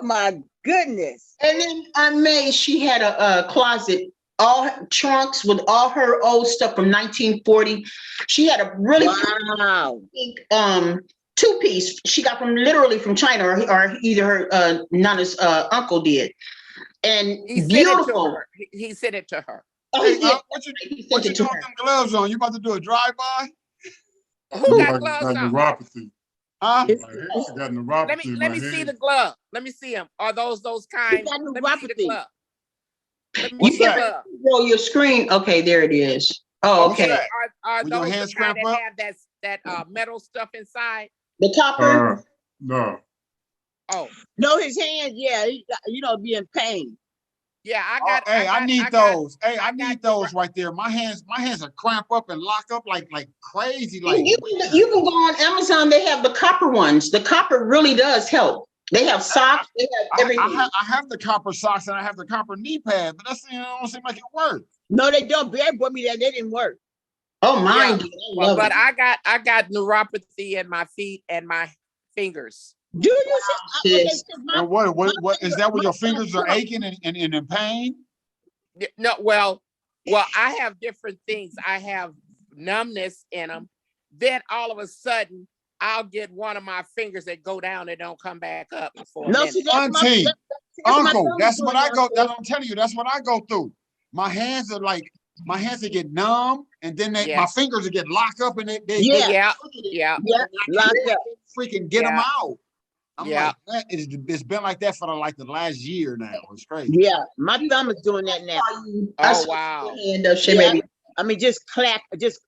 my goodness. And then Aunt May, she had a closet, all trunks with all her old stuff from 1940. She had a really big two-piece she got from literally from China, or either her Nana's uncle did. And He beautiful. He sent it to her. Oh, Hey, yeah. what you doing with them gloves on? You about to do a drive-by? Who got gloves on? Neuropathy. Huh? I got neuropathy. Let me see the glove. Let me see them. Are those kind? Got Let me see the neuropathy. glove. Let me You see the can't glove. roll your screen. Okay, there it is. Oh, okay. Are With your those hands the kind cramped that up? have that metal stuff inside? The copper. No. Oh, No, his hands, yeah, be in pain. yeah, I got. Hey, I need those. Hey, I need those right. right there. My hands are cramp up and lock up like crazy. Like You can go on Amazon. They have the copper ones. The copper really does help. They have socks. They have everything. I have the copper socks and I have the copper knee pad, but that's don't seem like it works. No, they don't. Bear bought me that. They didn't work. Oh, mine. Yeah. But I got neuropathy in my feet and my fingers. Do you see? And what is that? Where your fingers are aching and in pain? No, well, I have different things. I have numbness in them. Then all of a sudden, I'll get one of my fingers that go down and don't come back up. Auntie, uncle, that's what I go. I'm telling you, that's what I go through. My hands are get numb, and then my fingers will get locked up, and they locked up. Freaking get them out. I'm like, it's been like that for the last year now. It's crazy. Yeah, my thumb is doing that now. Oh wow! I mean, just clap, just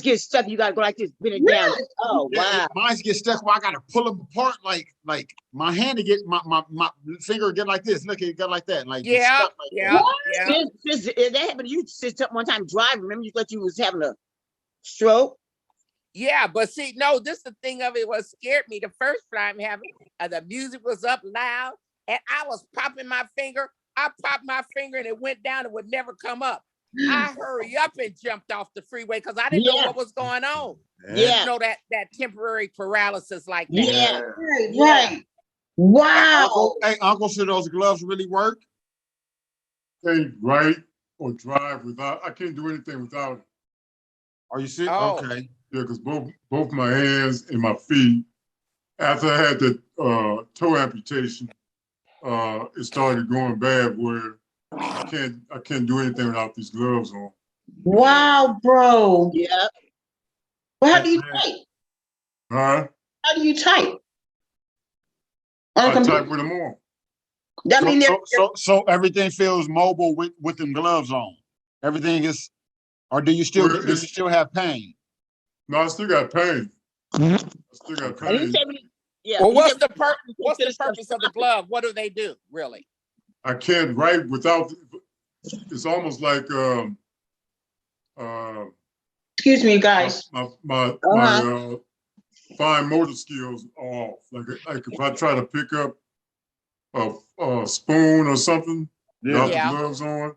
get stuck. You gotta go like this, bend it down. Oh wow! Mine get stuck where I gotta pull them apart, like my hand to get my finger get like this. Look, it got like that. Like That happened to you one time driving. Remember, you thought you was having a stroke. Yeah, but see, no, this is the thing of it. What scared me the first time having the music was up loud and I was popping my finger. I popped my finger and it went down and would never come up. I hurry up and jumped off the freeway because I didn't know what was going on. Yeah, you know that temporary paralysis like that. Yeah, right. Wow. Hey, Uncle, so those gloves really work? Can't write or drive without. I can't do anything without it. Are you serious? Oh. Okay. Yeah, because both my hands and my feet, after I had the toe amputation, it started going bad where I can't do anything without these gloves on. Wow, bro. Yeah. Well, how do you type? Huh? How do you type? I type with them on. That mean so everything feels mobile with them gloves on. Everything is, or do you still have pain? No, I still got pain. I still got pain. Well, what's the purpose of the glove? What do they do, really? I can't write without. It's almost like excuse me, guys. My fine motor skills are off. Like if I try to pick up a spoon or something without the gloves on,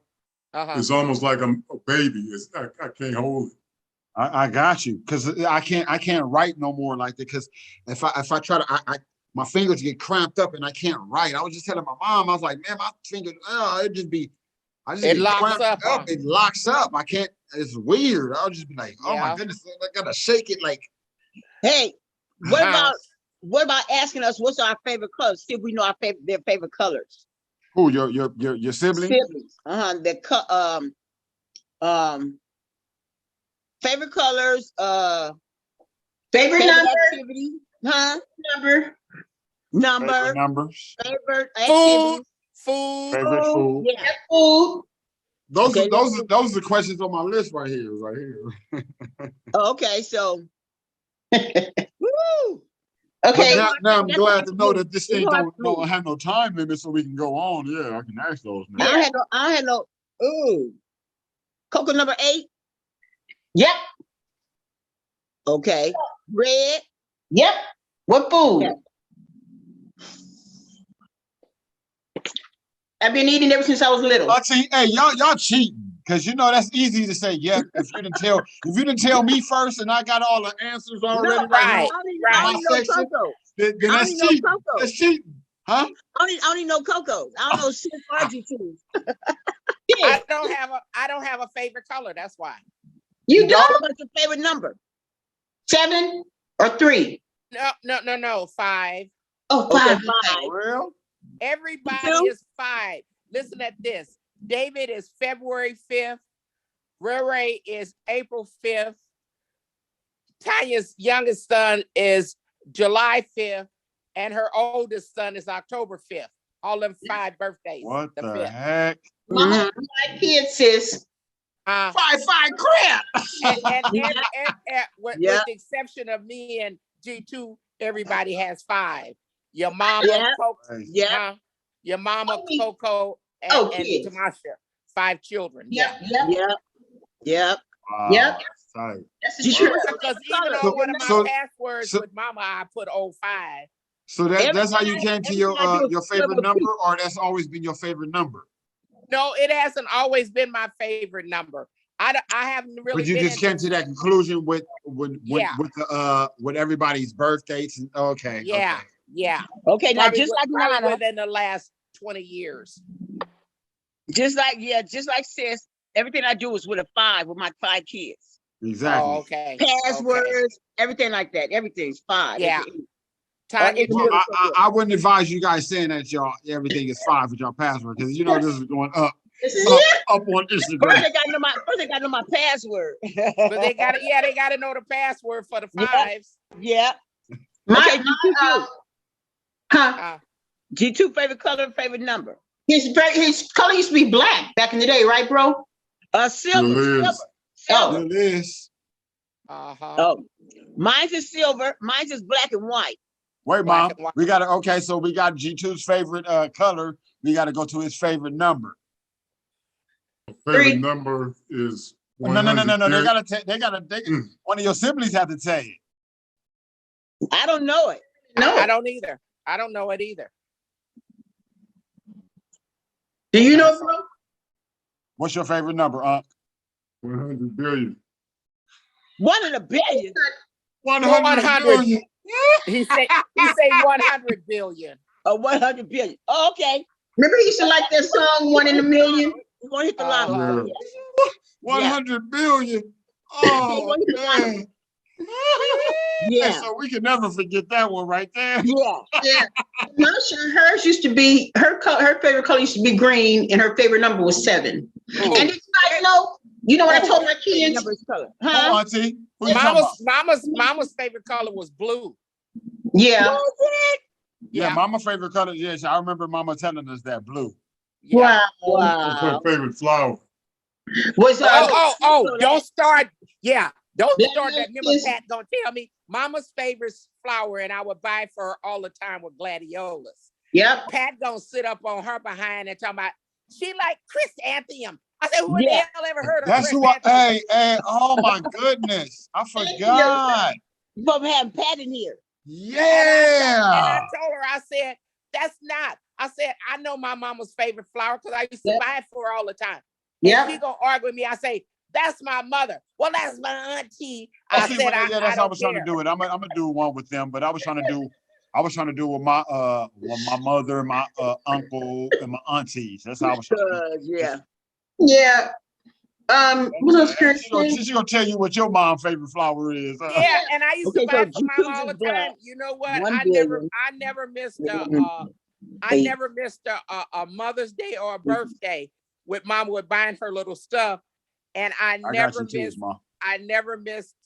it's almost like I'm a baby. I can't hold it. I got you, because I can't write no more like that, because if I try to my fingers get cramped up and I can't write. I was just telling my mom, I was like, man, my fingers, it locks up. It locks up. I can't. It's weird. I'll just be like, oh my goodness, I gotta shake it. Like, hey, what about asking us what's our favorite colors? See if we know their favorite colors. Who, your siblings? Favorite colors, favorite number, activity, numbers, favorite activity, food, favorite food. Yeah, food. Those are the questions on my list right here. Okay, so woo. Okay. Now I'm glad to know that this thing don't have no time limit, so we can go on. Yeah, I can ask those now. I had no. Ooh, Coco number 8. Yep. Okay. Red. Yep. What food? Yeah. I've been eating ever since I was little. See, hey, y'all cheating, because that's easy to say. Yeah, if you didn't tell me first, and I got all the answers already. Right. My section, then that's cheating. That's cheating. Huh? I only know Coco's. I don't know sis or G2s. I don't have a favorite color. That's why. You don't? What's your favorite number? 7 or 3? No. 5. Oh, Okay, 5. 5. Real? Everybody is 5. Listen at this. David is February 5th. Ray is April 5th. Tanya's youngest son is July 5th. And her oldest son is October 5th. All them 5 birthdays. What the 5th. heck? Mama, my kid, sis. 5 crap. With the exception of me and G2, everybody has 5. Your mama, Coco, your mama, Coco, and Tamasha. 5 children. Yep. That's true. Because even on one of my passwords with mama, I put 05. So that's how you came to your favorite number, or that's always been your favorite number? No, it hasn't always been my favorite number. I haven't really. But you just came to that conclusion with everybody's birthdays. Okay. Yeah. Okay, now just like Nana, within the last 20 years. Just like sis, everything I do is with a 5 with my 5 kids. Exactly. Oh, okay. Passwords, everything like that. Everything's 5. Yeah. I wouldn't advise you guys saying that everything is 5 with your password, because you know this is going up on Instagram. First they got to know my password. But they got to know the password for the 5s. Yeah. G2 favorite color, favorite number. His color used to be black back in the day, right, bro? Silver. Oh, it is. Oh, mine's is silver. Mine's is black and white. Wait, Mom. We got so we got G2's favorite color. We got to go to his favorite number. Favorite number is 100. No. They gotta. One of your siblings have to tell you. I don't know it. No, I don't either. I don't know it either. Do you know, bro? What's your favorite number, 100 billion. 100 billion. 100 billion. He say 100 billion. 100 billion. Oh, okay. Remember he used to like that song, 1 in a Million? We're gonna hit the lottery. 100 billion. Oh, man. Yeah. So we can never forget that one right there. Yeah. Hers used to be her favorite color used to be green, and her favorite number was 7. Oh. And did you know? You know what I told my kids? Huh? Auntie. Mama's favorite color was blue. Yeah. Yeah, Mama's favorite color. Yes, I remember Mama telling us that, blue. Yeah. What's her favorite flower? Don't start. Yeah. Don't start that. Remember, Pat gonna tell me Mama's favorite flower, and I would buy for her all the time with gladiolas. Yep. Pat gonna sit up on her behind and talking about she like chrysanthemum. I said, who the hell ever heard of That's who hey, oh my goodness. I forgot. You probably have Pat in here. Yeah. And I told her, I said, that's not. I said, I know my mama's favorite flower because I used to buy it for her all the time. Yeah. She gonna argue with me. I say, that's my mother. Well, that's my auntie. That's how I was trying to do it. I'm gonna do one with them, but I was trying to do with my mother, my uncle, and my aunties. That's how I was trying to do it. Yeah. What else can I say? She's gonna tell you what your mom's favorite flower is. Yeah, and I used to buy it for mama all the time. You know what? I never missed a Mother's Day or a birthday with mama with buying her little stuff. And I never missed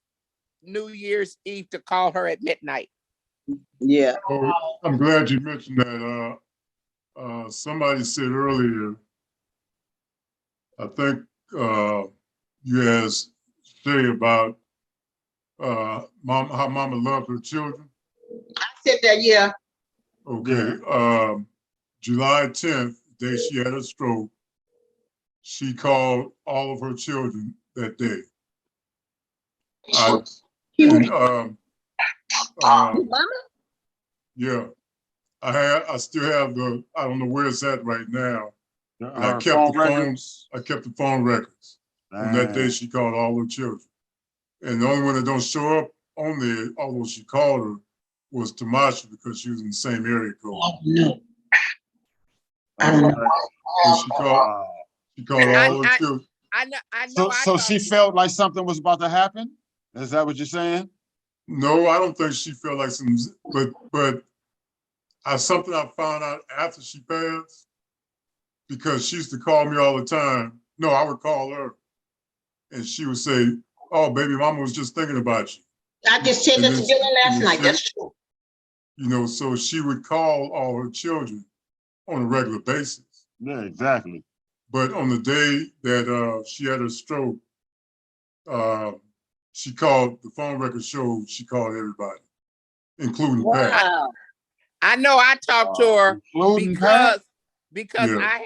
New Year's Eve to call her at midnight. Yeah. Oh, I'm glad you mentioned that. Somebody said earlier, I think you asked Shay about how mama loved her children. I said that, yeah. Okay. July 10th, the day she had a stroke, she called all of her children that day. Yeah. I still have I don't know where it's at right now. I kept the phone records. On that day, she called all her children. And the only one that don't show up on there, although she called her, was Tamasha because she was in the same area code. Oh, no. I don't know. And she called all the children. I know. So she felt like something was about to happen? Is that what you're saying? No, I don't think she felt like some, but something I found out after she passed, because she used to call me all the time. No, I would call her, and she would say, "Oh, baby, mama was just thinking about you." I just said that to Dylan last night. That's true. You know, so she would call all her children on a regular basis. Yeah, exactly. But on the day that she had her stroke, she called, the phone record showed she called everybody, including Pat. I know I talked to her because Yeah.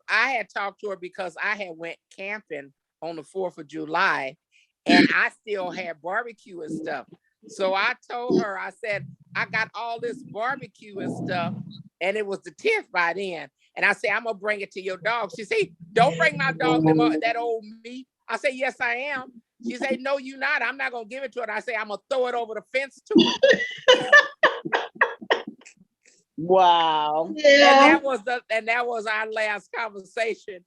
I had talked to her because I had went camping on the 4th of July and I still had barbecue and stuff. So I told her, I said, I got all this barbecue and stuff, and it was the 10th by then. And I said, I'm gonna bring it to your dog. She said, don't bring my dog that old meat. I said, yes, I am. She said, no, you not. I'm not gonna give it to her. I said, I'm gonna throw it over the fence to her. Wow. Yeah. And that was our last conversation.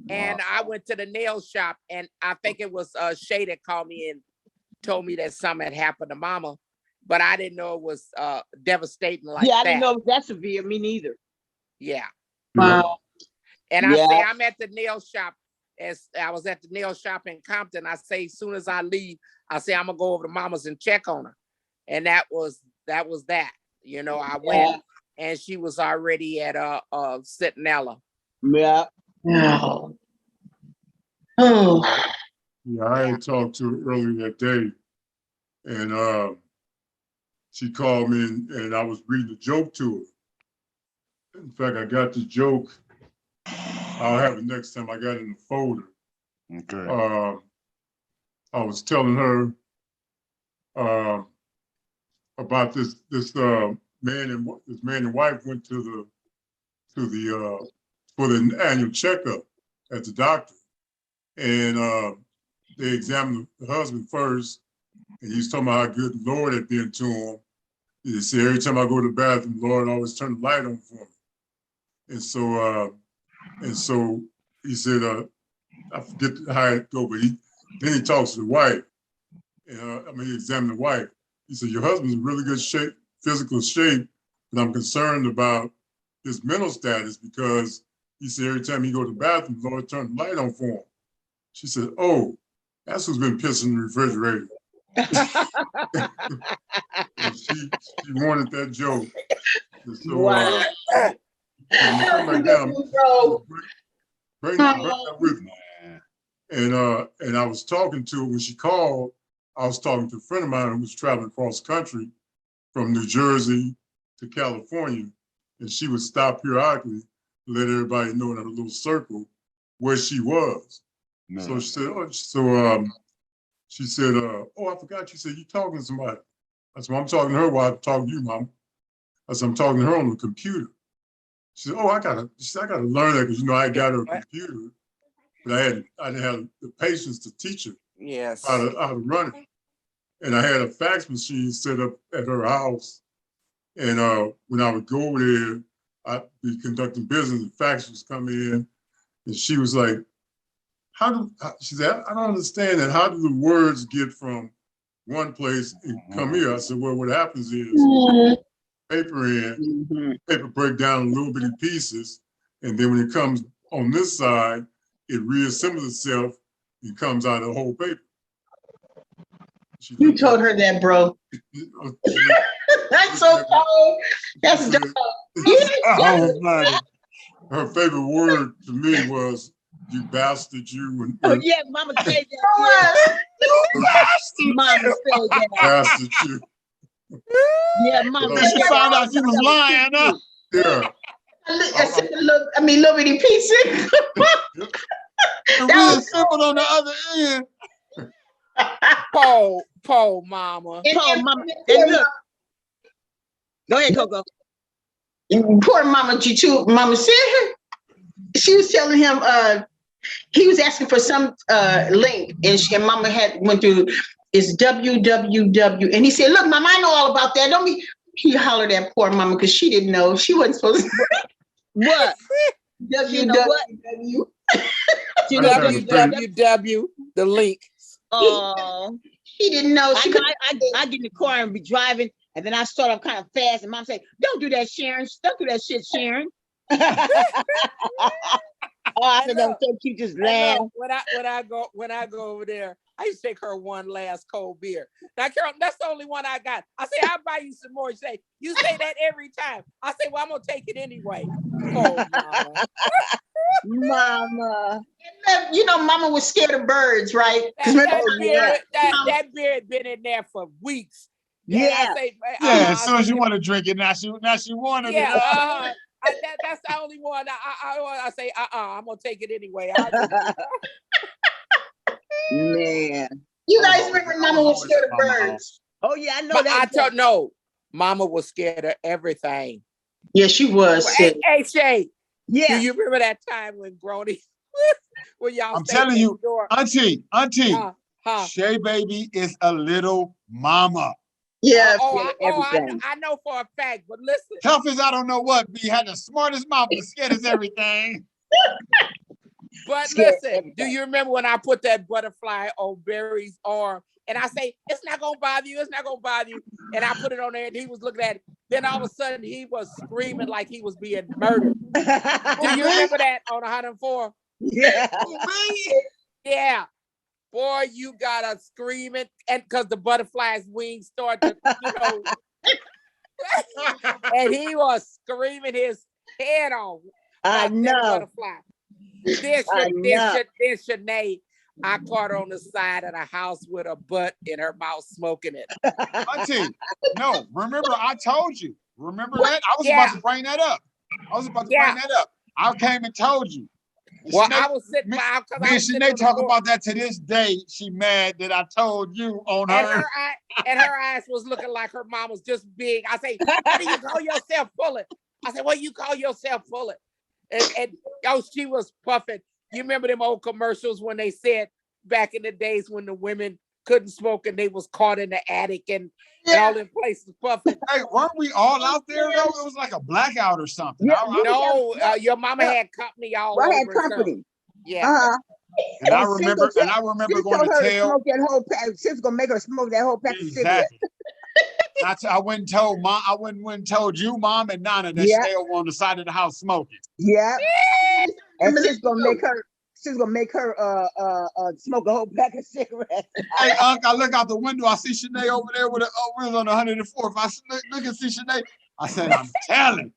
And I went to the nail shop, and I think it was Shay that called me and told me that something had happened to mama, but I didn't know it was devastating like that. Yeah, I didn't know it was that severe. Me neither. Yeah. Wow. And I say I'm at the nail shop. As I was at the nail shop in Compton, I say as soon as I leave, I say I'm gonna go over to mama's and check on her. And that was that. You know, I went and she was already at Centinela. Yeah. No. Oh. Yeah, I had talked to her earlier that day, and she called me and I was reading a joke to her. In fact, I got the joke. I'll have it next time. I got it in the folder. Okay. I was telling her about this man and wife went to the for the annual checkup at the doctor, and they examined the husband first, and he was talking about how good the Lord had been to him. He said, every time I go to the bathroom, the Lord always turn the light on for me. And so he said, I forget how it go, but then he talks to the wife. And he examined the wife. He said, your husband's in really good shape, physical shape, but I'm concerned about his mental status because he said every time he go to the bathroom, the Lord turn the light on for him. She said, oh, that's who's been pissing in the refrigerator. she wanted that joke. And so, wow. Bring that with me. And I was talking to her when she called. I was talking to a friend of mine who was traveling across country from New Jersey to California, and she would stop periodically to let everybody know in her little circle where she was. No. So she said, oh, I forgot. She said, you talking to somebody? I said, well, I'm talking to her while I'm talking to you, Mom. I said, I'm talking to her on the computer. She said, oh, I gotta learn that because I got her a computer, but I didn't have the patience to teach her how to run it. And I had a fax machine set up at her house. And when I would go over there, I'd be conducting business, the fax was coming in, and she was like, she said, I don't understand that. How do the words get from one place and come here? I said, well, what happens is paper break down in little bitty pieces. And then when it comes on this side, it reassembles itself and comes out of the whole paper. You told her that, bro. That's so cold. That's dope. Her favorite word to me was, you bastard, you. Oh, yeah, Mama said that. You bastard. Mama said that. Bastard, you. Yeah, Mama. She found out she was lying, huh? Yeah. Little bitty pieces. That was simple on the other end. Poor Mama. Poor Mama. And look. Go ahead, Coco. Poor Mama G2. Mama said she was telling him he was asking for some link, and Mama went through it's www, and he said, look, Mama, I know all about that. He hollered at poor Mama because she didn't know. She wasn't supposed to. What? You know what? www. The link. Oh, she didn't know. I get in the car and be driving, and then I start up kind of fast, and Mom say, "Don't do that, Sharon. Don't do that shit, Sharon." Oh, I said, "Don't you just laugh." When I go over there, I used to take her one last cold beer. Now, Carol, that's the only one I got. I say, I'll buy you some more. She say, you say that every time. I say, well, I'm gonna take it anyway. Oh, Mama. You know, Mama was scared of birds, right? That beer had been in there for weeks. Yeah. As soon as you want to drink it, now she wanted it. That's the only one. I say, I'm gonna take it anyway. Man, you guys remember Mama was scared of birds? Oh yeah, I know that. No, Mama was scared of everything. Yeah, she was. Hey, Shay. Yeah. Do you remember that time when Grony? When y'all? I'm telling you, Auntie, Shay baby is a little mama. Yeah. I know for a fact, but listen. Tough as I don't know what, B had the smartest mouth, but scared as everything. But listen, do you remember when I put that butterfly on Barry's arm and I say, it's not gonna bother you, it's not gonna bother you. And I put it on there and he was looking at it. Then all of a sudden he was screaming like he was being murdered. Do you remember that on 104? Yeah. Yeah. Boy, you got a screaming, and because the butterfly's wings start to, and he was screaming his head off. I know. Butterfly. Then Shanae, I caught her on the side of the house with a butt in her mouth smoking it. Auntie, no, remember I told you. Remember that? I was about to bring that up. I came and told you. Well, Shanae, I was sitting by because me and Shanae talk about that to this day. She mad that I told you on her. And her eyes was looking like her mom was just big. I say, what do you call yourself pulling? I said, what do you call yourself pulling? And she was puffing. You remember them old commercials when they said back in the days when the women couldn't smoke and they was caught in the attic and all in places puffing. Hey, weren't we all out there though? It was like a blackout or something. Yeah, your mama had company all over. Had company. Yeah. And I remember going to tell. Smoke that whole pack. She was gonna make her smoke that whole pack of cigarettes. I went and told Mom. I went and told you, Mom, and Nana that they were on the side of the house smoking. Yeah. And she's gonna make her. She's gonna make her smoke a whole pack of cigarettes. Hey, Unc, I look out the window. I see Shanae over there with wheels on 104. If I look and see Shanae, I said, "I'm telling."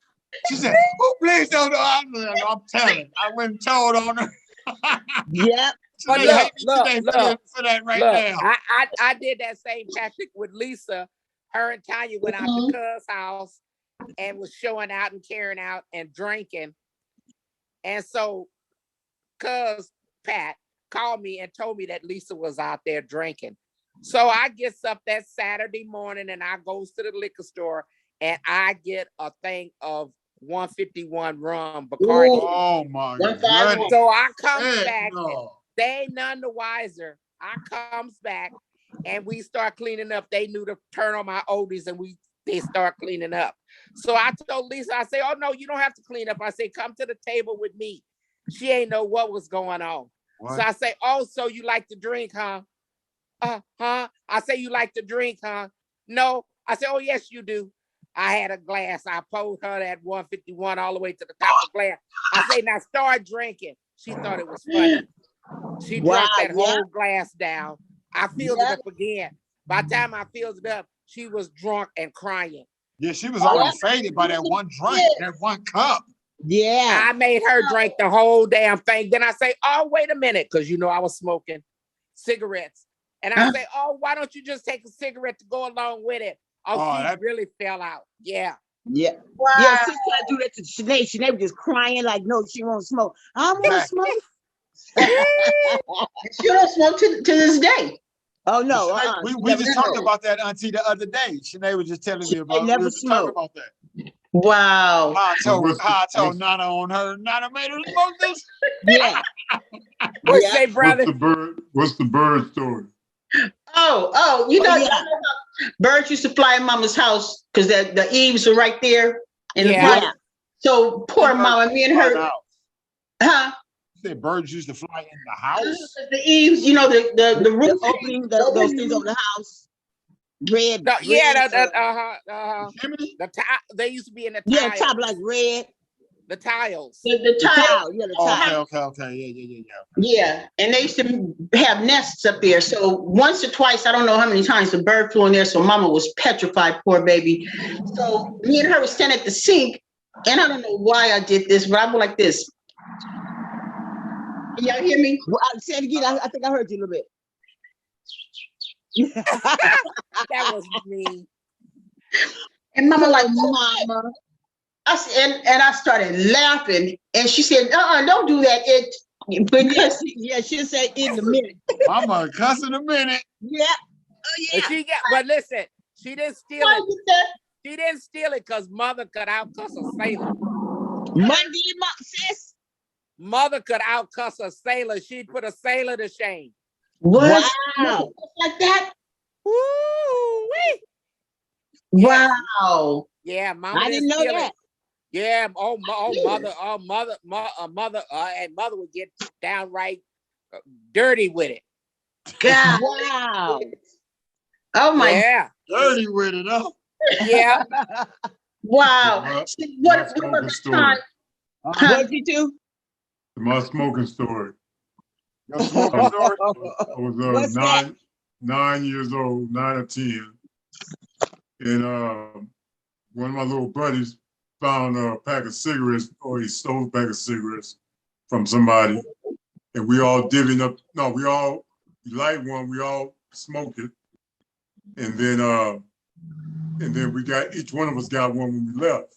She said, "Oh, please don't." I'm telling. I went and told on her. Yep. But look, for that right now. I did that same tactic with Lisa. Her and Tanya went out to Cuz' house and was showing out and carrying out and drinking. And so Cuz Pat called me and told me that Lisa was out there drinking. So I gets up that Saturday morning and I goes to the liquor store and I get a thing of 151 rum Bacardi. Oh my God. So I come back. They ain't none the wiser. I comes back and we start cleaning up. They knew to turn on my oldies and they start cleaning up. So I told Lisa, I say, oh no, you don't have to clean up. I say, come to the table with me. She ain't know what was going on. What? So I say, oh, so you like to drink, huh? I say, you like to drink, huh? No. I say, oh, yes, you do. I had a glass. I poured her that 151 all the way to the top of the glass. I say, now start drinking. She thought it was funny. She drank that whole glass down. I filled it up again. By the time I filled it up, she was drunk and crying. Yeah, she was already faded by that one drink, that one cup. Yeah. I made her drink the whole damn thing. Then I say, oh, wait a minute, because you know I was smoking cigarettes. And I say, oh, why don't you just take a cigarette to go along with it? Oh, she really fell out. Yeah. Yeah. Wow. Yeah, she tried to do that to Shanae. Shanae was just crying like, no, she won't smoke. I want to smoke. She don't smoke to this day. Oh no! We just talked about that, Auntie, the other day. Shanae was just telling me about. Never smoked about that. Wow! I told Nana on her. Nana made her smoke this. Yeah. What say, brother? What's the bird story? Oh! You know, birds used to fly in Mama's house because the eaves were right there in the front. So poor mama, me and her, huh? Say birds used to fly in the house. The eaves, you know, the roof The opening, those things over the house. Red. No, yeah, chimney? They used to be in the Yeah, tiles. top like red. The tiles. The tile. Yeah, the tile. Okay. Yeah, and they used to have nests up there. So once or twice, I don't know how many times, the bird flew in there. So mama was petrified, poor baby. So me and her was standing at the sink, and I don't know why I did this, but I went like this. Can y'all hear me? Well, say it again. I think I heard you a little bit. That was me. And mama like, mama. I said, and I started laughing, and she said, don't do that. Because she'll say in a minute. Mama cuss in a minute. Yeah. Oh yeah. But listen, she didn't steal it. She didn't steal it because mother could outcuss a sailor. Monday, sis. Mother could outcuss a sailor. She'd put a sailor to shame. What? Wow. Like that? Woo-wee. Wow. Yeah, mama I didn't know that. It. Yeah, mother, and mother would get downright dirty with it. God. Wow. Oh my. Yeah. Dirty with it, huh? Yeah. Wow. What story? What did you do? My smoking story. Your smoking story? I was 9 years old, 9 or 10. And one of my little buddies found a pack of cigarettes, or he stole a pack of cigarettes from somebody. And we all divvied up. No, we light one, we all smoked it. And then each one of us got one when we left.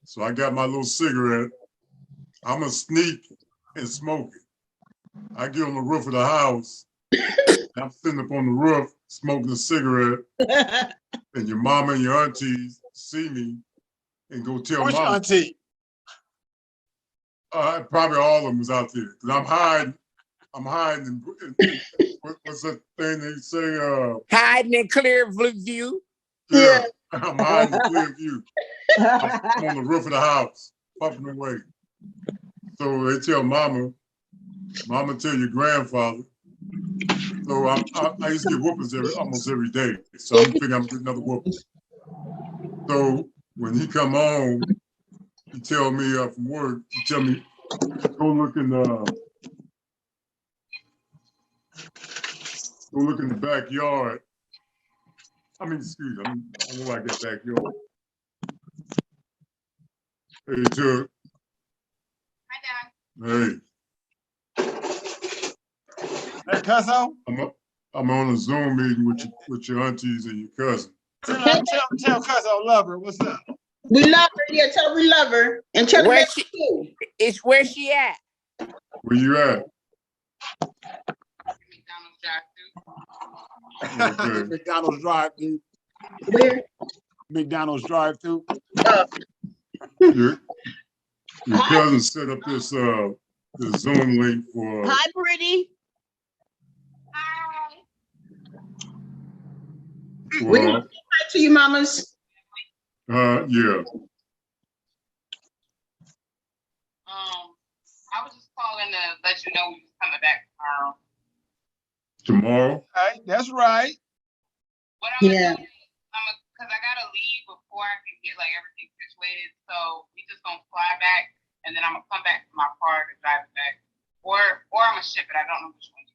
So I got my little cigarette. I'm gonna sneak and smoke it. I get on the roof of the house. I'm sitting up on the roof smoking a cigarette. And your mama and your aunties see me and go tell Which mama. auntie? Probably all of them was out there. Cause I'm hiding. What's that thing they say? Hiding in clear view. Yeah. I'm hiding in clear view. I'm on the roof of the house, puffing away. So they tell mama tell your grandfather. So I used to get whoopings almost every day. So I'm thinking I'm gonna get another whooping. So when he come home, he tell me from work, he tell me, go look in the backyard. I mean, excuse me, I don't like that backyard. Hey, Chuck. Hi, Dad. Hey. Hey, Cuzzo? I'm on a Zoom meeting with your aunties and your cousin. Tell Cuzzo love her. What's up? We love her. Yeah, tell her we love her. And tell her too. It's where she at? Where you at? McDonald's drive-thru. Where? McDonald's drive-thru. Your cousin set up this Zoom link for. Hi, pretty. Hi. We hi to you, mamas. Yeah. I was just calling to let you know we was coming back tomorrow. Tomorrow? Right, that's right. What I'm gonna do is, because I gotta leave before I can get like everything situated. So we just gonna fly back, and then I'm gonna come back to my car to drive it back, or I'm gonna ship it. I don't know which one.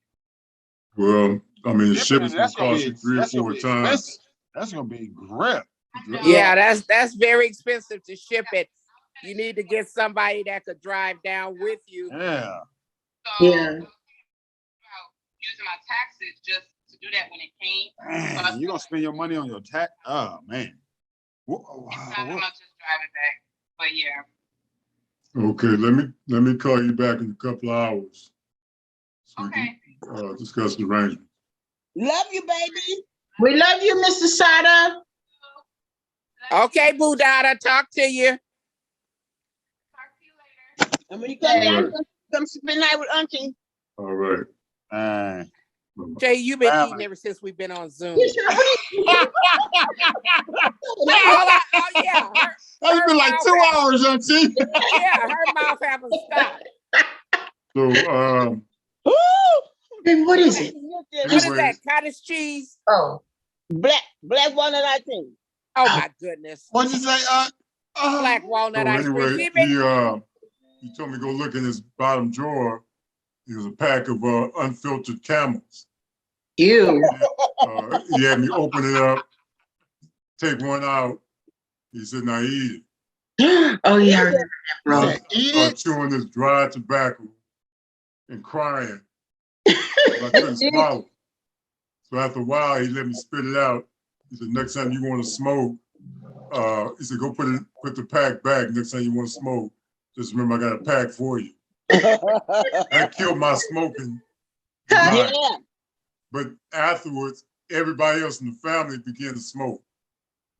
Well, I mean, the ship is gonna That's cost you 3 or 4 times. That's gonna be grip. Yeah, that's very expensive to ship it. You need to get somebody that could drive down with you. Yeah. So using my taxes just to do that when it came. Man, you gonna spend your money on your tax? Oh man. I'm gonna just drive it back. But yeah. Okay, let me call you back in a couple of hours. So okay. We can, discuss the arrangement. Love you, baby. We love you, Mr. Sada. Okay, Boo Dada, talk to you. Talk to you later. And when you come down, come spend the night with Auntie. All right. Jay, you've been Family. eating ever since we've been on Zoom. You sure? Yeah. It's been like 2 hours, auntie. Yeah, her mouth haven't stopped. So, Then what is it? What is that? Cottage cheese? Oh, Black walnut ice cream. Oh my goodness. What'd you say? Black walnut ice cream. anyway, he told me to go look in his bottom drawer. It was a pack of unfiltered Camels. ew. He had me open it up, take one out. He said, "Now eat it." Oh yeah, I remember that, bro. I started chewing this dry tobacco and crying. I couldn't swallow. So after a while, he let me spit it out. He said, "Next time you want to smoke," he said, "Go put the pack back. Next time you want to smoke, just remember I got a pack for you." That killed my smoking. Yeah. But afterwards, everybody else in the family began to smoke.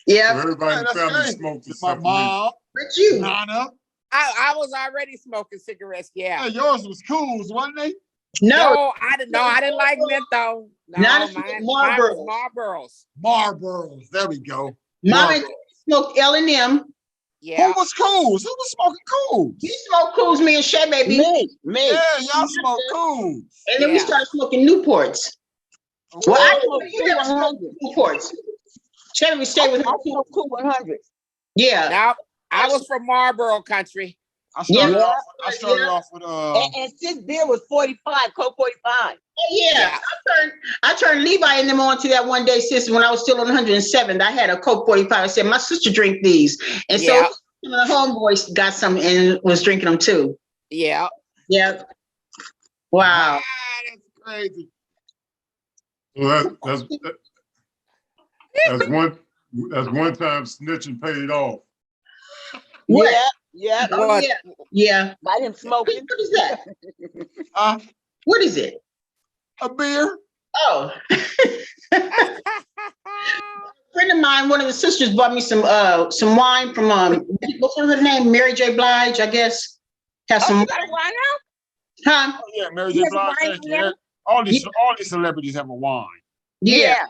Yeah. So everybody in the That's family great. smoked My except for me. mom, But you. Nana. I was already smoking cigarettes, Yeah, yours was cool, wasn't they? No. I didn't like menthol. No, Not mine Marlboros. was Marlboros. Marlboros. There we go. Mama Marlboros. smoked L&M. Yeah. Who was Cools? Who was smoking Cools? You smoked Cools, me and Shay, baby. Me. Yeah, y'all smoke Cools. And then we started smoking Newports. Well, I smoked you never smoked Newports. Shay, we stayed with her. I smoked Cool 100. Yeah. Now, I was from Marlboro country. I started off with and since beer was 45, Coke 45. Yeah. I turned Levi and them on to that one day, sis, when I was still on 107th. I had a Coke 45. I said, my sister drink these. And so some of the homeboys got some and was drinking them too. Yeah. Yeah. Wow. That's crazy. So that's one time snitching paid off. What? Yeah. Oh, yeah. Yeah. By him smoking. What is that? What is it? A beer. Oh. A friend of mine, one of the sisters bought me some wine from what's her name? Mary J. Blige, I guess. Have some you got a wine out? Huh? Oh, yeah, Mary J. Blige. Yeah. All these celebrities have a wine. Yeah.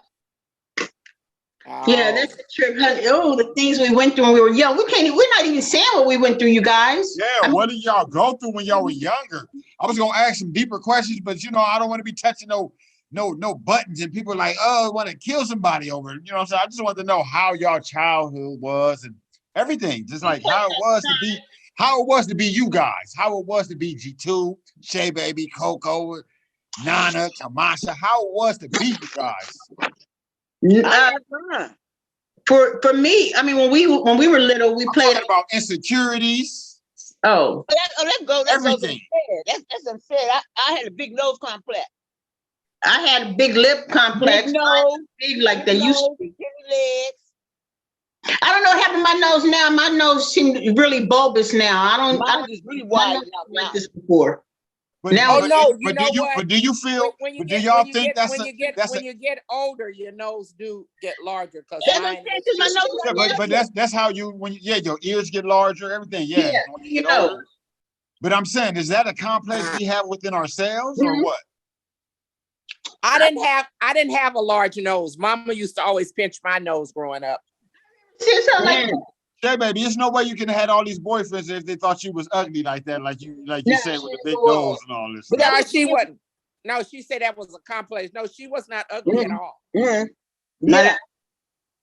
Yeah, that's the trip, honey. Oh, the things we went through when we were young. We're not even saying what we went through, you guys. Yeah, what did y'all go through when y'all were younger? I was gonna ask some deeper questions, but I don't want to be touching no buttons, and people are like, oh, want to kill somebody over it. You know what I'm saying? I just want to know how y'all childhood was and everything. Just like how it was to be you guys, how it was to be G2, Shay Baby, Coco, Nana, Tamasha, how it was to be you guys. For me, I mean, when we were little, we played about insecurities. Oh, let's go. Everything. That's unfair. I had a big nose complex. I had a big lip complex. Big nose, big like they used to be. Legs. I don't know what happened to my nose now. My nose seemed really bulbous now. Mine is really wide like this before. But now, but do you feel? When you get older, your nose do get larger because that's how your ears get larger, everything. Yeah, when you get older. But I'm saying, is that a complex we have within ourselves or what? I didn't have a large nose. Mama used to always pinch my nose growing up. Shay baby, there's no way you can have had all these boyfriends if they thought you was ugly like that, like you said with the big nose and all this. But no, she wasn't. No, she said that was a complex. No, she was not ugly at all. Yeah. No,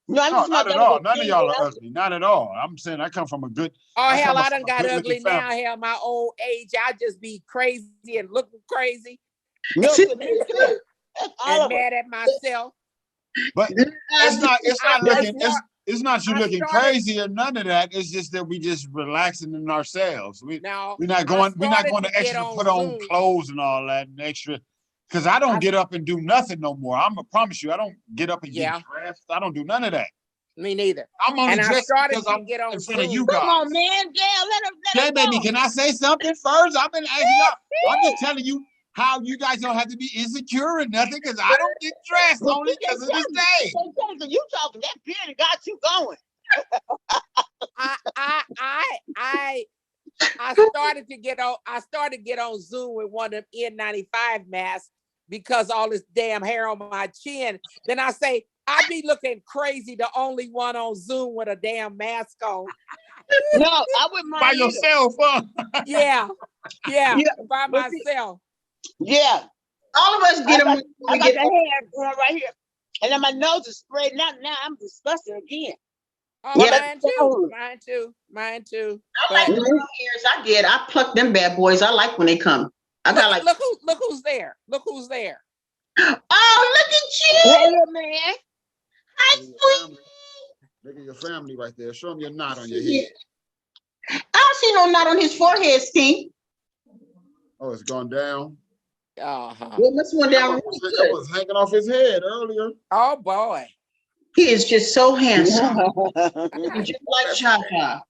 not at all. None of y'all are ugly. Not at all. I'm saying I come from a good. Oh hell, I done got ugly now. Hell, my old age, I just be crazy and looking crazy. And mad at myself. But it's not you looking crazy or none of that. It's just that we just relaxing in ourselves. We're not going to extra put on clothes and all that and extra. Because I don't get up and do nothing no more. I promise you, I don't get up and get dressed. I don't do none of that. Me neither. I'm only dressed because I'm in front of you guys. Come on, man. Let baby, can I say something first? I've been asking y'all. I'm just telling you how you guys don't have to be insecure or nothing because I don't get dressed only because of this day. You talking that period got you going. I started to get on Zoom with one of them N95 masks because all this damn hair on my chin. Then I say, I be looking crazy, the only one on Zoom with a damn mask on. No, I wouldn't mind By either. yourself, huh? Yeah, Yeah, by but see- myself. Yeah, All of us get them. I got the hair going right here, and then my nose is spreading out. Now I'm disgusted again. Oh, Yeah. mine too. I like But the long hairs. I get. I pluck them bad boys. I like when they come. I got like. look who's there. Look who's there. Oh, look at you! Hey, little man. Hi, sweetie. Look at your family right there. Show them your knot on your head. I don't see no knot on his forehead, Steve. Oh, it's gone down. Uh-huh. Well, this one down. It was hanging off his head earlier. Oh boy. He is just so handsome, That's just like Shaka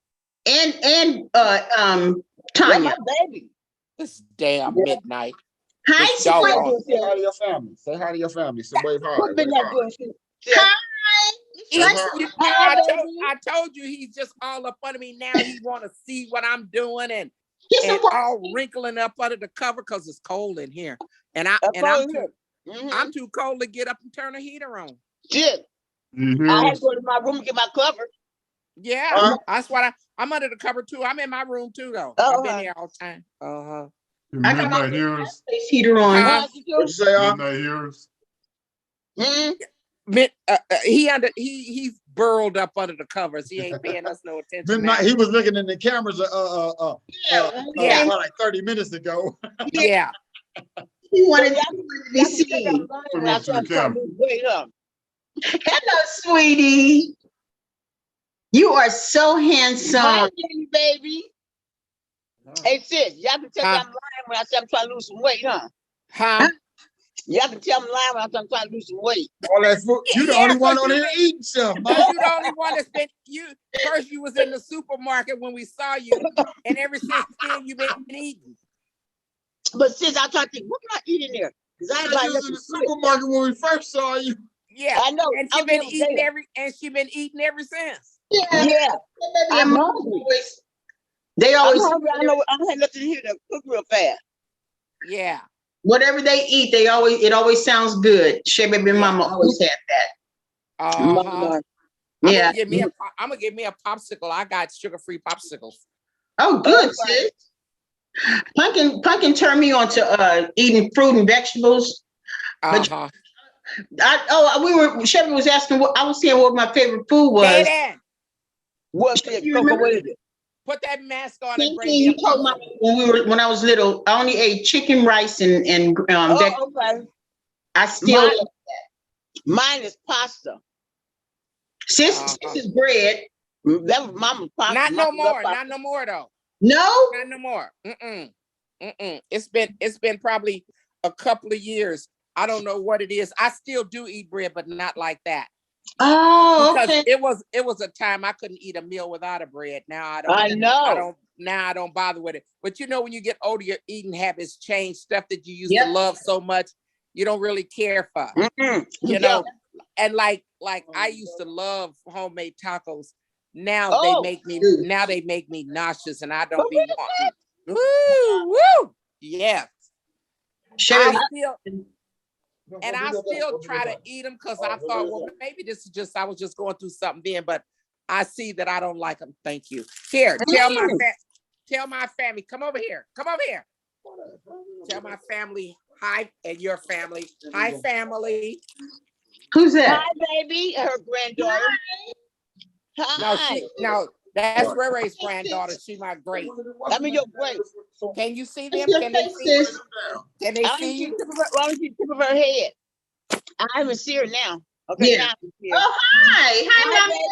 and my Tanya. baby. This damn midnight. Hi, This dog sweetie. on. Say hi to your family. Say hi to your family. So wave hard. What been Wave that hard. doing? Shit? Hi. I told you he's just all up under me now. He want to see what I'm doing and all wrinkling up under the cover because it's cold in here. And I'm too cold to get up and turn the heater on. Shit. Mm-hmm. I had to go to my room and get my cover. Yeah, that's what I'm under the cover too. I'm in my room too though. I've been here all the time. I got my Midnight hearers. face heater on. Huh? What'd you say? Midnight hearers. He's burrowed up under the covers. He ain't paying us no attention. Midnight. He was looking in the cameras. Yeah. Like 30 minutes ago. Yeah. He wanted to be seen. Hello, sweetie. You are so handsome. Hi, baby. Hey, sis, y'all can tell me I'm lying when I say I'm trying to lose some weight, huh? Huh? Y'all can tell me lying when I'm trying to lose some weight. All that food. You the only one on here eating stuff, man. Because you the only one that's been first you was in the supermarket when we saw you, and ever since then you've been eating. But sis, I try to think, what can I eat in there? Because I ain't You like was in the supermarket when we first saw you. Yeah, I know. and she been eating ever since. Yeah. I'm hungry. They always. I'm hungry. I know. I don't have nothing here to cook real fast. Yeah. Whatever they eat, it always sounds good. Shay Baby Mama always had that. Yeah. I'm gonna give me a popsicle. I got sugar-free popsicles. Oh, good, sis. Pumpkin turned me on to eating fruit and vegetables. Uh-huh. Chevy was asking I was saying what my favorite food was. What's it? What is it? Put that mask on and bring you told when I was little, I only ate chicken, rice, and vegetables. Okay. I still love that. Mine is pasta. Sis is bread. That was mama's pasta. Not no more though. No? Not no more. It's been probably a couple of years. I don't know what it is. I still do eat bread, but not like that. Oh, because okay. it was a time I couldn't eat a meal without a bread. Now I don't. I know. I don't bother with it. But you know, when you get older, your eating habits change. Stuff that you used to love so much, you don't really care for. You know, and like I used to love homemade tacos. Now they make me nauseous, and I don't be wanting. Woo! Yes. I still try to eat them because I thought, well, maybe this is just I was just going through something then, but I see that I don't like them. Thank you. Here, tell my family, come over here. Tell my family hi, and your family hi, family. Who's that? Hi, baby. Her granddaughter. Hi. No, that's Ray Ray's granddaughter. She's my great. I mean, your great. Can you see them? Can they see? Can they see you? Why don't you tip of her head? I even see her now. Okay. Yeah. Now Oh, hi,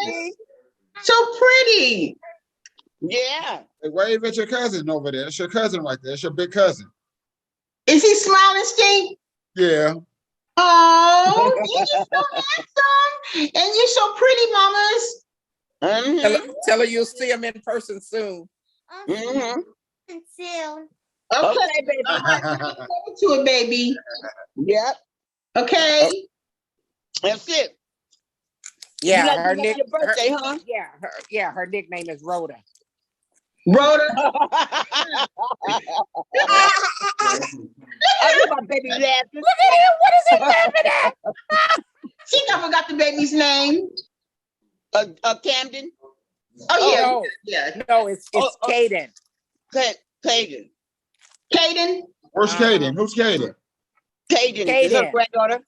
baby. So pretty. Yeah. Hey, wave at your cousin over there. That's your cousin right there. That's your big cousin. Is he smiling, Steve? Yeah. Oh, you're so handsome. And you're so pretty, mamas. Tell her you'll see him in person soon. Mm-hmm. Soon. Okay, baby. To it, baby. Yep. Okay. That's it. Yeah, your birthday, huh? Yeah, her nickname is Rhoda. Rhoda. Oh, my baby laughing. Look at him. What is he laughing at? She I forgot the baby's name. Camden. Oh yeah, No. yeah. No, it's Caden. Caden. Caden. Where's Kaden? Who's Kaden? Caden is her granddaughter.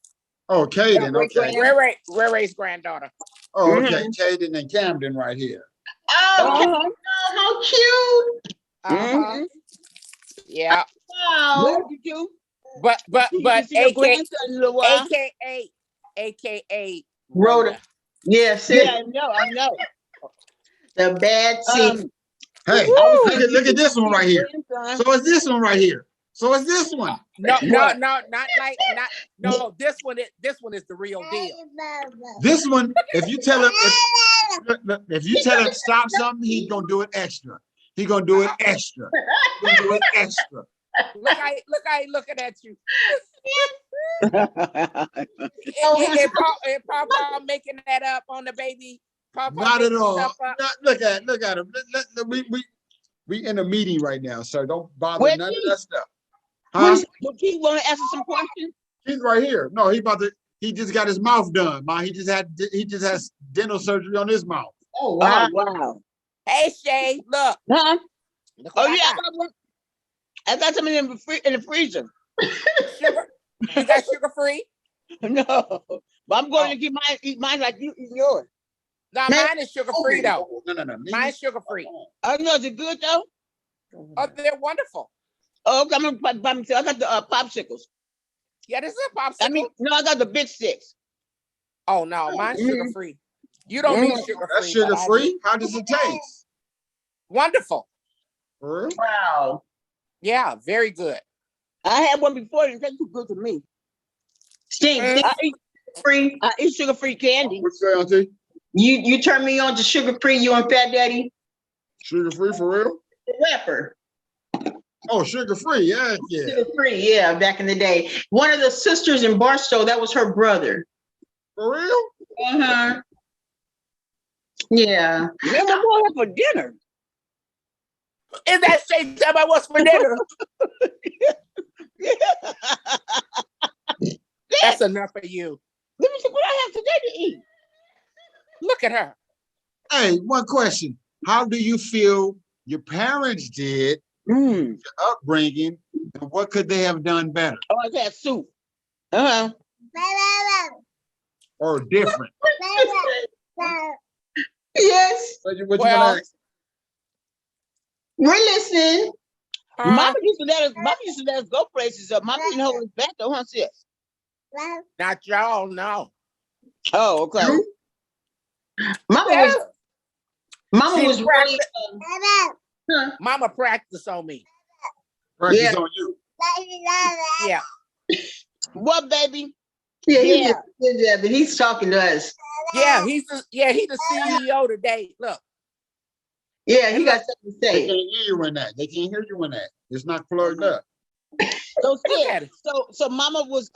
Oh, Kaden. Okay. Ray's granddaughter. Oh, okay. Kaden and Camden right here. Oh, how cute. Uh-huh. Yeah. Wow. Where did you? But AKA Rhoda. Yes. Yeah, I know. The bad seed. Hey, look at this one right here. So it's this one right here. So it's this one. No, this one is the real deal. This one, if you tell him stop something, he's gonna do it extra. He's gonna do it extra. He's gonna do it extra. Look, I looking at you. Papa making that up on the baby. Papa Not at all. Look at him. We in a meeting right now, sir. Don't bother none of that stuff. Huh? He want to answer some questions? He's right here. No, he just got his mouth done. He just has dental surgery on his mouth. Oh wow. Wow. Hey Shay, look. Huh? Look Oh yeah, I got some in the freezer. Sugar. You got sugar free? No, but I'm going to eat mine like you eat yours. No, mine is sugar free though. No. Mine's sugar free. Oh no, is it good though? Oh, they're wonderful. Oh, okay, I'm gonna buy myself. I got the popsicles. Yeah, this is a popsicle. I mean, no, I got the big sticks. Oh no, mine's sugar free. You don't need sugar free. That's sugar free. How does it taste? Wonderful. Wow. Yeah, very good. I had one before, and it tastes too good to me. Stink. I eat sugar-free candy. What's that, Auntie? You turn me on to sugar free. You and Fat Daddy. Sugar free for real? The rapper. Oh, sugar free. Yeah. Sugar free. Yeah, back in the day. One of the sisters in Barstow, that was her brother. For real? Uh-huh. Yeah. Remember going for dinner? Is that Shay time I was for dinner? That's enough for you. Let me see what I have today to eat. Look at her. Hey, one question. How do you feel your parents did your upbringing, and what could they have done better? Oh, I had soup. Or different? Yes. What you gonna ask? We're listening. Mama used to let us go places. Mama didn't hold us back though, huh, sis? Not y'all, no. Oh, okay. Mama was really, Mama practiced on me. Practice on you. Yeah. What, baby? Yeah. But he's talking to us. Yeah, he's the CEO today. Look. Yeah, he got something to say. They can't hear you in that. They can't hear you in that. It's not plugged up. So Mama was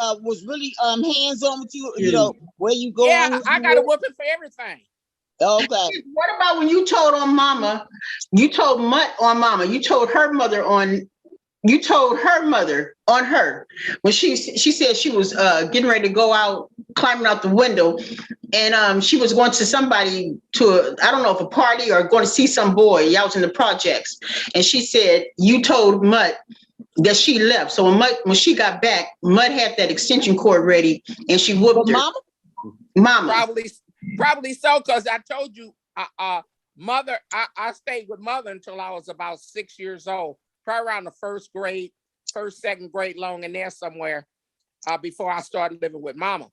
really hands on with you. You know where you going? Yeah, I got a whooping for everything. Okay. What about when you told on Mama? You told Mutt on Mama. You told her mother on. You told her mother on her when she said she was getting ready to go out, climbing out the window, and she was going to somebody I don't know if a party or going to see some boy. Y'all was in the projects, and she said you told Mutt that she left. So when she got back, Mutt had that extension cord ready, and she whooped her. Mama. Probably so, because I told you, mother. I stayed with mother until I was about 6 years old. Probably around the second grade, long in there somewhere, before I started living with Mama.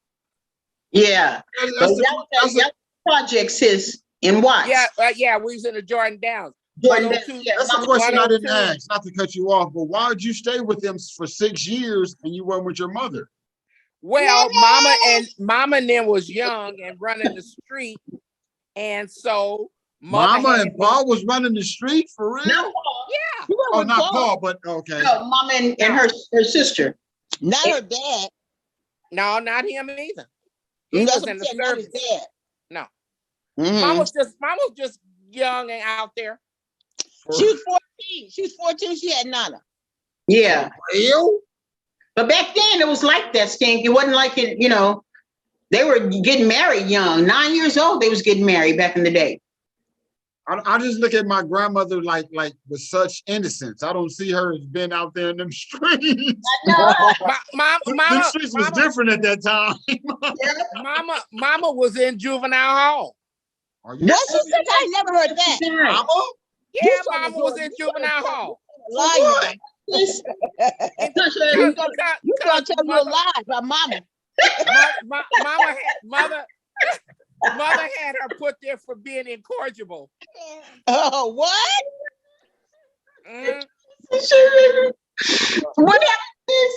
Yeah, that's a project, sis, in what? Yeah, we was in the Jordan Downs. That's a question I didn't ask, not to cut you off, but why did you stay with them for 6 years and you weren't with your mother? Well, Mama and them was young and running the street, and so Mama and Paul was running the street for real? No, yeah. Oh, not Paul, but okay. No, Mama and her sister. Not her dad. No, not him either. He was in the service. Dad. No. Mom was just young and out there. She was 14. She was 14. She had Nana. Yeah. Ew. But back then it was like that, Stink. It wasn't like it, you know, they were getting married young. 9 years old, they was getting married back in the day. I just look at my grandmother like with such innocence. I don't see her as being out there in them streets. Mama, streets was different at that time. Mama was in juvenile hall. What she said? I never heard that. Mama? Yeah, Mama was in juvenile hall. Lie. You You gonna tell me a lie about Mama? Mother had her put there for being incorrigible. Oh, what? What happened?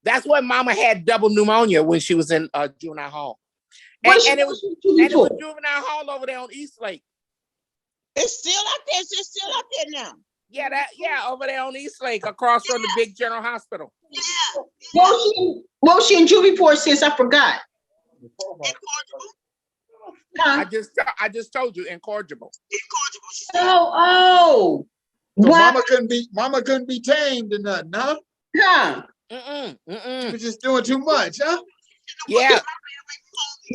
That's why Mama had double pneumonia when she was in juvenile hall. And it was juvenile hall over there on East Lake. It's still out there. It's still out there now. Yeah, over there on East Lake, across from the big general hospital. Yeah. What was she in juvie for since I forgot? I just told you, incorrigible. Oh. So Mama couldn't be tamed or nothing, huh? Huh. She was just doing too much, huh? Yeah.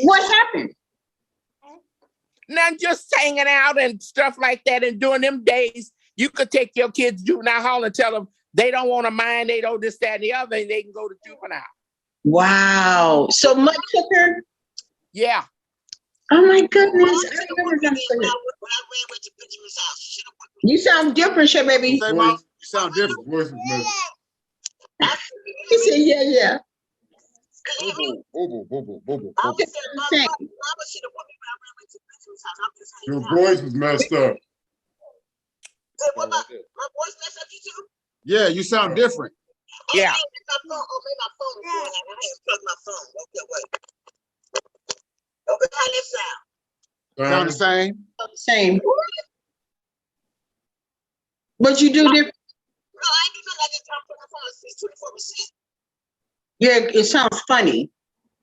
What happened? Not just hanging out and stuff like that, and during them days, you could take your kids to juvenile hall and tell them they don't want to mind, they don't this, that, and the other, and they can go to juvenile. Wow. So Mud took her? Yeah. Oh my goodness. You sound different, Shay, baby. You sound different. Voice was messed. He said, yeah. Your voice was messed up. My voice messed up you too? Yeah, you sound different. Yeah. Okay, how that sound? Sound the same? Same. But you do different. No, I ain't doing like this. I'm putting my phone. It's 24%. Yeah, it sounds funny.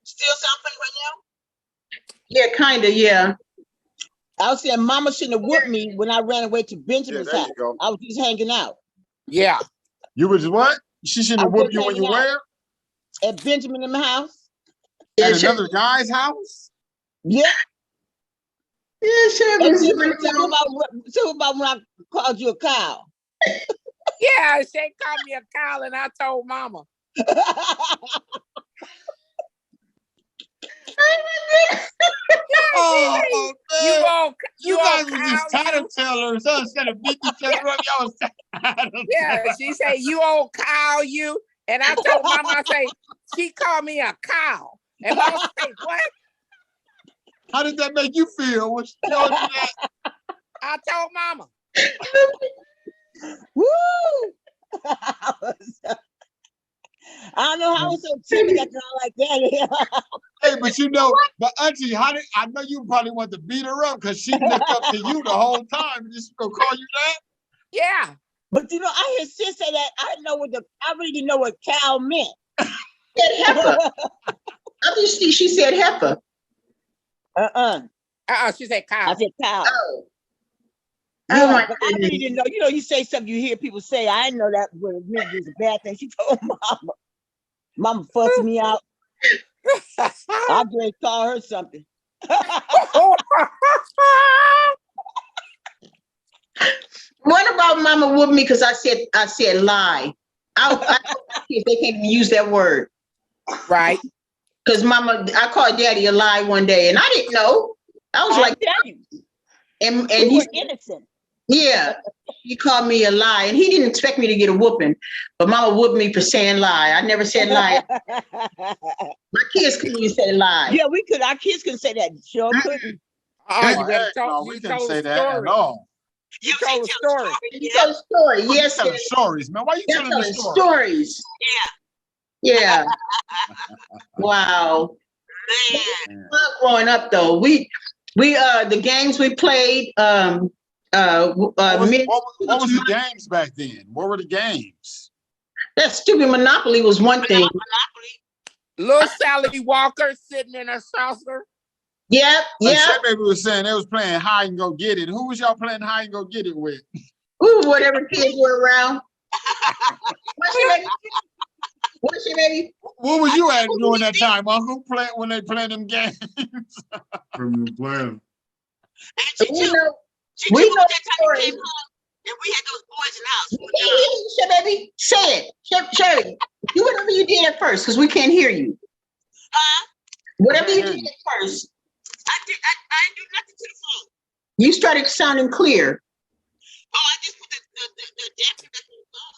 Still sound funny right now? Yeah, kind of, yeah. I was saying Mama shouldn't have whooped me when I ran away to Benjamin's house. I was just hanging out. Yeah. You was what? She shouldn't have whooped you when you were? At Benjamin's house. At another guy's house? Yeah. Yeah, sure. Tell about when I called you a cow. Yeah, she called me a cow, and I told Mama. Oh, man. You guys were just tattletellers, huh? Instead of beating each other up, y'all was tattletellers. Yeah, she said, you old cow, you. And I told Mama, I say, she called me a cow. And Mama said, what? How did that make you feel when she told you that? I told Mama. Woo! I don't know how I was so timid after all like that. Hey, but you know, but Auntie, I know you probably want to beat her up because she looked up to you the whole time. Just gonna call you that? Yeah. But you know, I hear sis say that. I really didn't know what cow meant. Heifer. Obviously, she said heifer. She said cow. I said cow. Oh. Yeah, Oh my but I really didn't know. You know, you say something, you hear people say. I didn't know that what it meant was a bad thing. She told Mama. Mama fussed me out. I just call her something. What about Mama whooped me because I said lie? I if they can't even use that word. Right. Because Mama, I called Daddy a lie one day, and I didn't know. I was like, tell you. And he's innocent. Yeah, he called me a lie, and he didn't expect me to get a whooping, but Mama whooped me for saying lie. I never said lie. My kids couldn't even say lie. Yeah, we could. Our kids couldn't say that. Sure couldn't. You better talk. We You couldn't told say a that at story. all. You told a story. You tell a story. Yes, Telling stories, man. Why you telling the story? Stories. Yeah. Wow. Man. Growing up though, we the games we played. What was the games back then? What were the games? That stupid Monopoly was one thing. Little Sally Walker sitting in her saucer. Yep, Like yep. Chef Baby was saying, they was playing hide and go get it. Who was y'all playing hide and go get it with? Ooh, whatever kids were around. What's your baby? What's your baby? What was you at during that time, Uncle? When they playing them games? From the plan. We know that time he came home and we had those boys in the house. Chef Baby, say it. Sherry, do whatever you did at first, because we can't hear you. Whatever you did at first. I didn't do nothing to the phone. You started sounding clear. Oh, I just put the adapter back in the phone.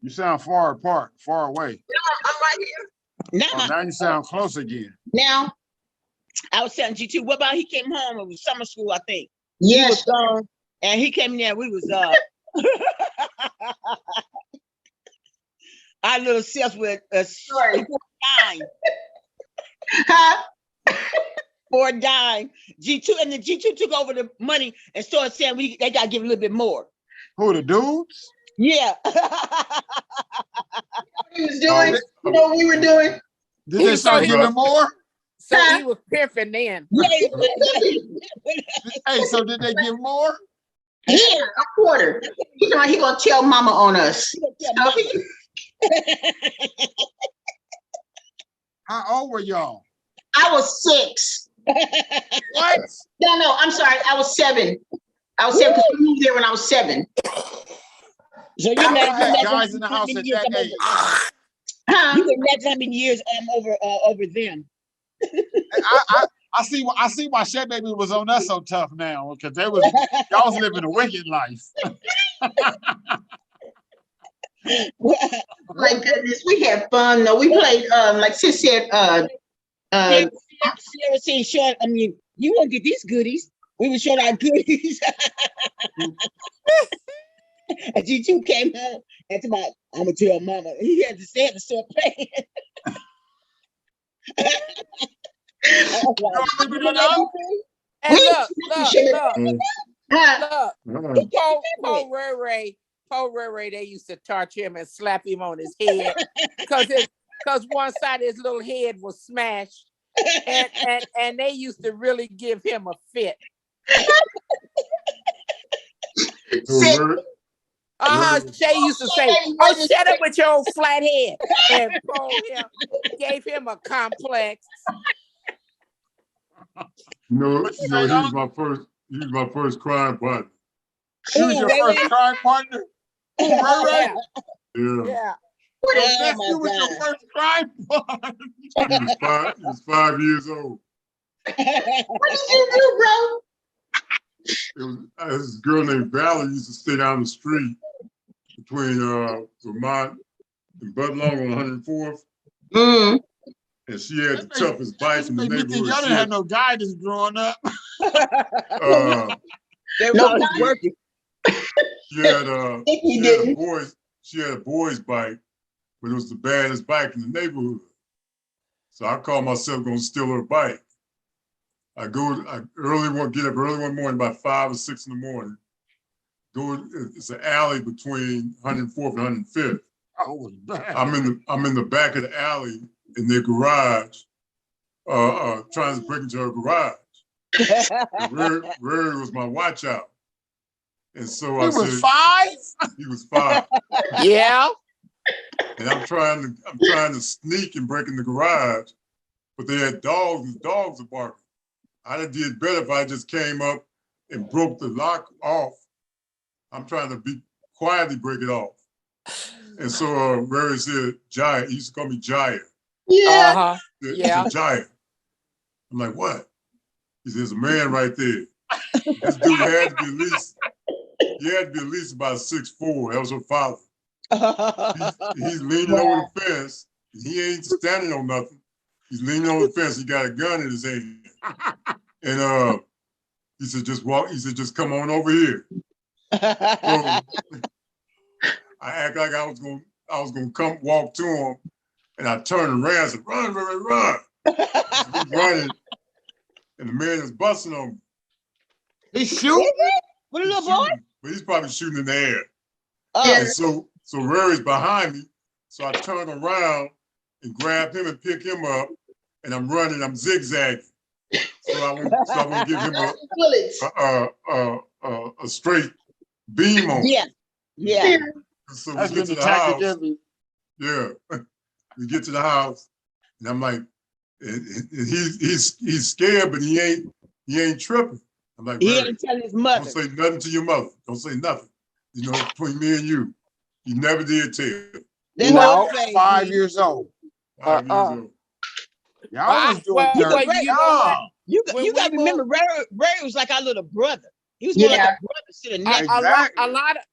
You sound far apart, far away. No, I'm right here. Oh, now you sound close again. Now, I was telling G2, what about he came home? It was summer school, I think. yes. He was gone, and he came in there. We was our little selves with a dime. Huh? For a dime. G2 and the G2 took over the money and started saying they gotta give a little bit more. Who, the dudes? Yeah. He was doing. You know what we were doing? Did they start giving more? So he was pimping then. Hey, so did they give more? Yeah, a quarter. He gonna tell mama on us. How old were y'all? I was 6. What? No, I'm sorry. I was 7. I was 7 because we moved there when I was 7. So you had guys in the house at that age. Huh? You can imagine how many years over them. I see why Chef Baby was on us so tough now, because y'all was living a wicked life. My goodness, we had fun though. We played like Sis said, Sarah said, "Short. I mean, you won't get these goodies. We were short our goodies." And G2 came home and told me, "I'm gonna tell mama." He had to start playing. And look, Paul Ray, they used to torture him and slap him on his head because one side of his little head was smashed, and they used to really give him a fit. Shay used to say, "Oh, shut up with your old flat head," and Paul gave him a complex. No, he was my first crime partner. She was your first crime partner? Yeah. You was your first crime partner. He was 5 years old. What did you do, bro? It was this girl named Valerie used to stay down the street between Vermont and Budlong on 104th. Mm. And she had the toughest bite in the neighborhood. Y'all didn't have no guidance growing up. Working. She had a boy's bike, but it was the baddest bike in the neighborhood. So I called myself going to steal her bike. I get up early one morning, about 5 or 6 in the morning. It's an alley between 104th and 105th. Oh, it was bad. I'm in the back of the alley in their garage, trying to break into her garage. Rary was my watch out. And so I said, 5? He was 5. Yeah. And I'm trying to sneak and break in the garage, but they had dogs and dogs were barking. I'd have did better if I just came up and broke the lock off. I'm trying to quietly break it off. And so Rary said, Giant, he used to call me Giant. Yeah. He said, Giant. I'm like, what? He said, there's a man right there. This dude had to be at least about 6'4". That was her father. He's leaning over the fence. He ain't standing on nothing. He's leaning on the fence. He got a gun in his hand. And he said, just walk. He said, just come on over here. So I act like I was gonna come walk to him, and I turned and ran. I said, run, run, run. He's running, and the man is busting on me. He's shooting? With a little boy? But he's probably shooting in the air. And so Rary's behind me. So I turn around and grab him and pick him up, and I'm running, I'm zigzagging. So I won't give him bullets. a straight beam on. Yeah, yeah. So we That's get been to the the tactic, house. isn't it? Yeah, we get to the house, and I'm like, and he's scared, but he ain't tripping. I'm like, He Barry, ain't telling his don't mother. say nothing to your mother. Don't say nothing. You know, between me and you, you never did tell. That No, don't phase 5 me. years old. 5 years old. Y'all was doing You dirt. Ray, you know what? you When got to we remember, Ray was like our little brother. He was more like a brother to the next. Exactly.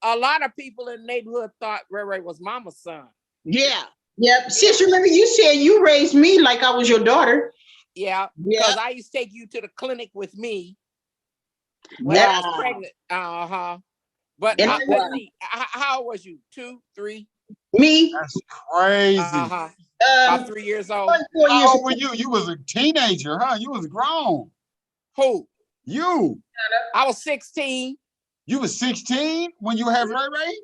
A lot of people in the neighborhood thought Ray was mama's son. Yeah. Yep. Sis, remember you said you raised me like I was your daughter. Yeah, Yeah. because I used to take you to the clinic with me when I was pregnant. But let's see, how old was you? 2, 3? Me. That's crazy. About 3 years old. 4 years How old were you? You was a teenager, huh? You was grown. Who? You. I was 16. You was 16 when you had Ray Ray?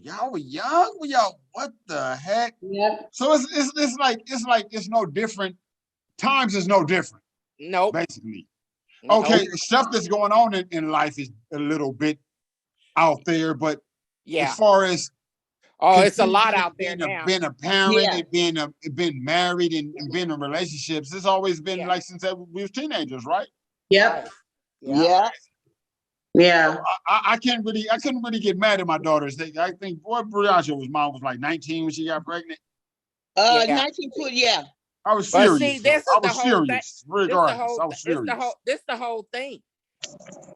Y'all were young. Y'all, what the heck? Yep. So it's like it's no different. Times is no different. Nope. Basically. Okay, Nope. stuff that's going on in life is a little bit out there, but yeah, as far as it's a lot out there being now. Being a parent and being married and being in relationships, it's always been like since we was teenagers, right? Yep. Right. Yeah. Yeah. So I couldn't really get mad at my daughters. I think boy Brianna mom was like 19 when she got pregnant. 1920, yeah. I was But serious. see, this is I the was whole thing. serious. Regardless, I was serious. This the whole thing.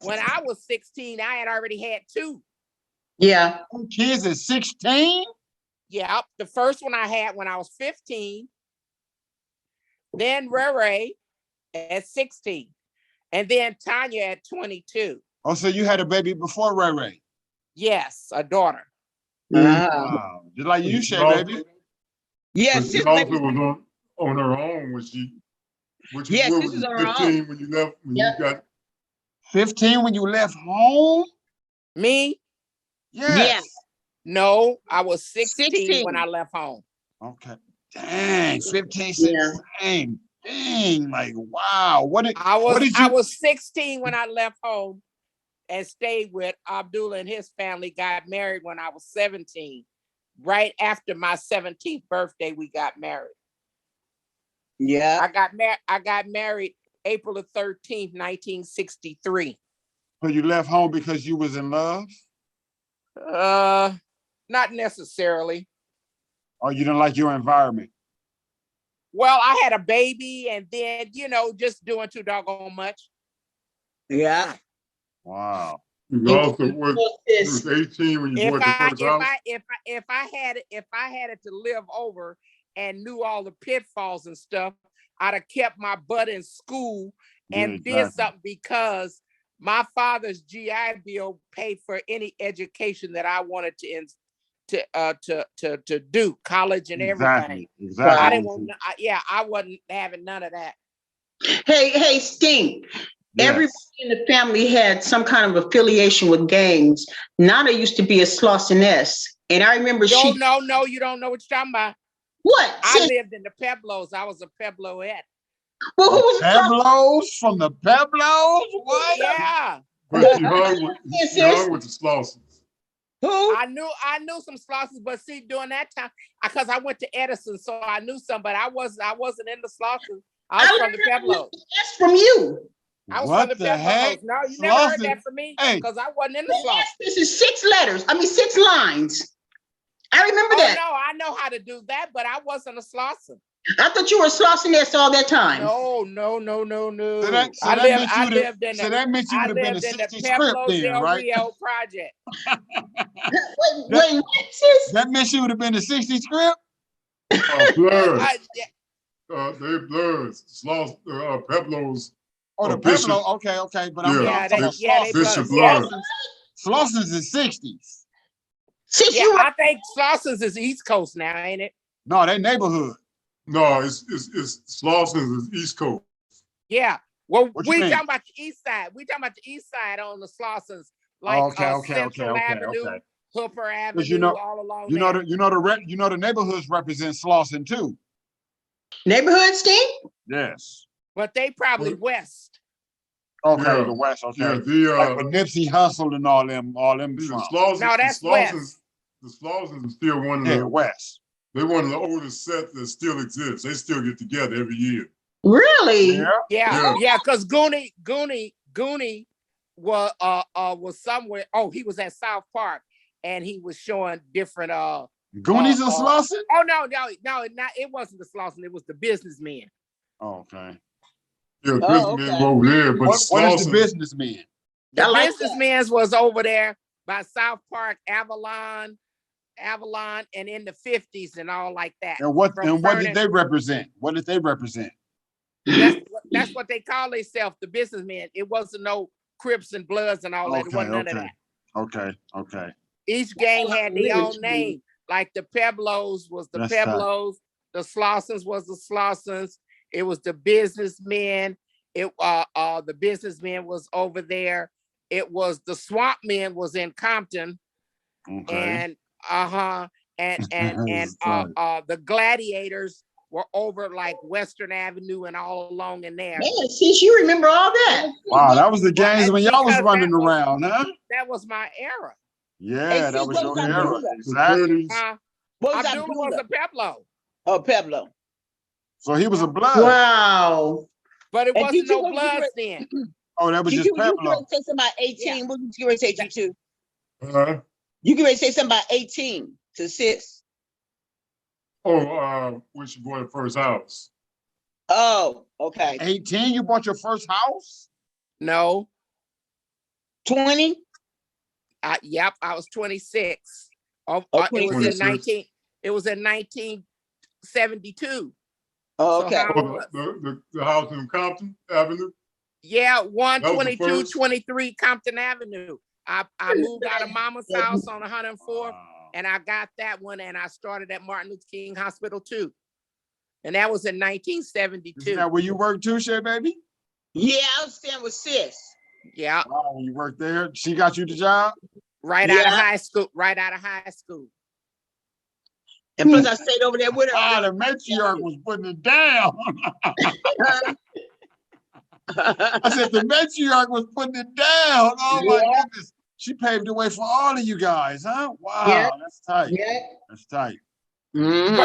When I was 16, I had already had 2. Yeah. Kids at 16? Yeah, the first one I had when I was 15. Then Ray at 16. And then Tanya at 22. Oh, so you had a baby before Ray Ray? Yes, a daughter. Wow. Just like you, Shay, baby. Yes, she also was on her own when she. Which was 15 when you left. When you got 15 when you left home? Me? Yes. Yeah. No, I was 16 when I left home. Okay. Dang, 15, 16. Dang, like wow. I was 16 when I left home and stayed with Abdullah and his family. Got married when I was 17. Right after my 17th birthday, we got married. Yeah. I got married April the 13th, 1963. So you left home because you was in love? Not necessarily. Or you didn't like your environment? Well, I had a baby and then, just doing too doggone much. Yeah. Wow. You also was 18 when you bought your first house? If I had it to live over and knew all the pitfalls and stuff, I'd have kept my butt in school and did something, because my father's GI Bill paid for any education that I wanted to do, college and everything. Exactly. I didn't want. I wasn't having none of that. Hey, Sting. Yes. Everybody in the family had some kind of affiliation with gangs. Nana used to be a Sloss-ness, and I remember No, you don't know what you're talking about. What? I lived in the Pueblos. I was a Puebloette. Well, who was Pueblos from the Pueblos? What? Yeah. But she hung with the Slossons. Who? I knew some Slossons, but see, during that time, because I went to Edison, so I knew some, but I wasn't in the Slossons. I was from the Pueblos. That's from you. I was from the Pueblos. No, you never heard that from me, because I wasn't in the Slossons. This is 6 letters. 6 lines. I remember that. No, I know how to do that, but I wasn't a Slosson. I thought you were Sloss-ness all that time. No. So that meant you would have been a 60 script then, right? Rio project. Wait, sis? That meant you would have been a 60 script? Blurs. They're blurs. Sloss, Pueblos. Oh, the Pueblos. Okay. But I'm Bishop Blurs. Slossons is 60s. I think Slossons is East Coast now, ain't it? No, they neighborhood. No, it's Slossons is East Coast. Yeah. Well, we talking about the East Side. We talking about the East Side on the Slossons, like Central Avenue, Hooper Avenue, all along there. You know the neighborhoods represent Slauson too. Neighborhood, Steve? Yes. But they probably west. Okay, Yeah. the West. Okay. Yeah, like with Nipsey Hussle and all them No, that's west. The Slausons is still one of Yeah, the West. They're one of the oldest sets that still exists. They still get together every year. Really? Yeah. Because Goonie was somewhere. Oh, he was at South Park, and he was showing different. Goonies and Slauson? Oh no, not it wasn't the Slauson. It was the businessmen. Oh, okay. Yeah, the businessmen over there, but what is the businessman? The businessmen was over there by South Park, Avalon, and in the 50s and all like that. And what did they represent? What did they represent? That's what they call themselves, the businessmen. It wasn't no Crips and Bloods and all that. It wasn't none of that. Okay. Each gang had their own name. Like the Peblos was the Peblos, the Slausons was the Slausons. It was the businessmen. The businessmen was over there. It was the Swamp Men was in Compton. Okay. And the Gladiators were over like Western Avenue and all along in there. Man, since you remember all that. Wow, that was the gangs when y'all was running around, huh? That was my era. Yeah, that was your era. Exactly. Abdullah was a Peblo. Oh, Peblo. So he was a blood. Wow. But it wasn't no Bloods then. Oh, that was just Peblo. You say something about 18. What did you ready to say, G2? You can ready to say something about 18 to sis. Oh, when she bought her first house. Oh, okay. 18, you bought your first house? No. 20? Yep, I was 26. It was in 1972. Oh, okay. The house in Compton Avenue? Yeah, 122, 23 Compton Avenue. I moved out of Mama's house on 104th, and I got that one, and I started at Martin Luther King Hospital too. And that was in 1972. Is that where you worked too, Shay, baby? Yeah, I was staying with sis. Yeah. Wow, when you worked there, she got you the job? Right out of high school. And plus, I stayed over there with her. Ah, the matriarch was putting it down. I said the matriarch was putting it down. Oh my goodness. She paved the way for all of you guys, huh? Wow, that's tight. Yeah. That's tight. Mm-hmm.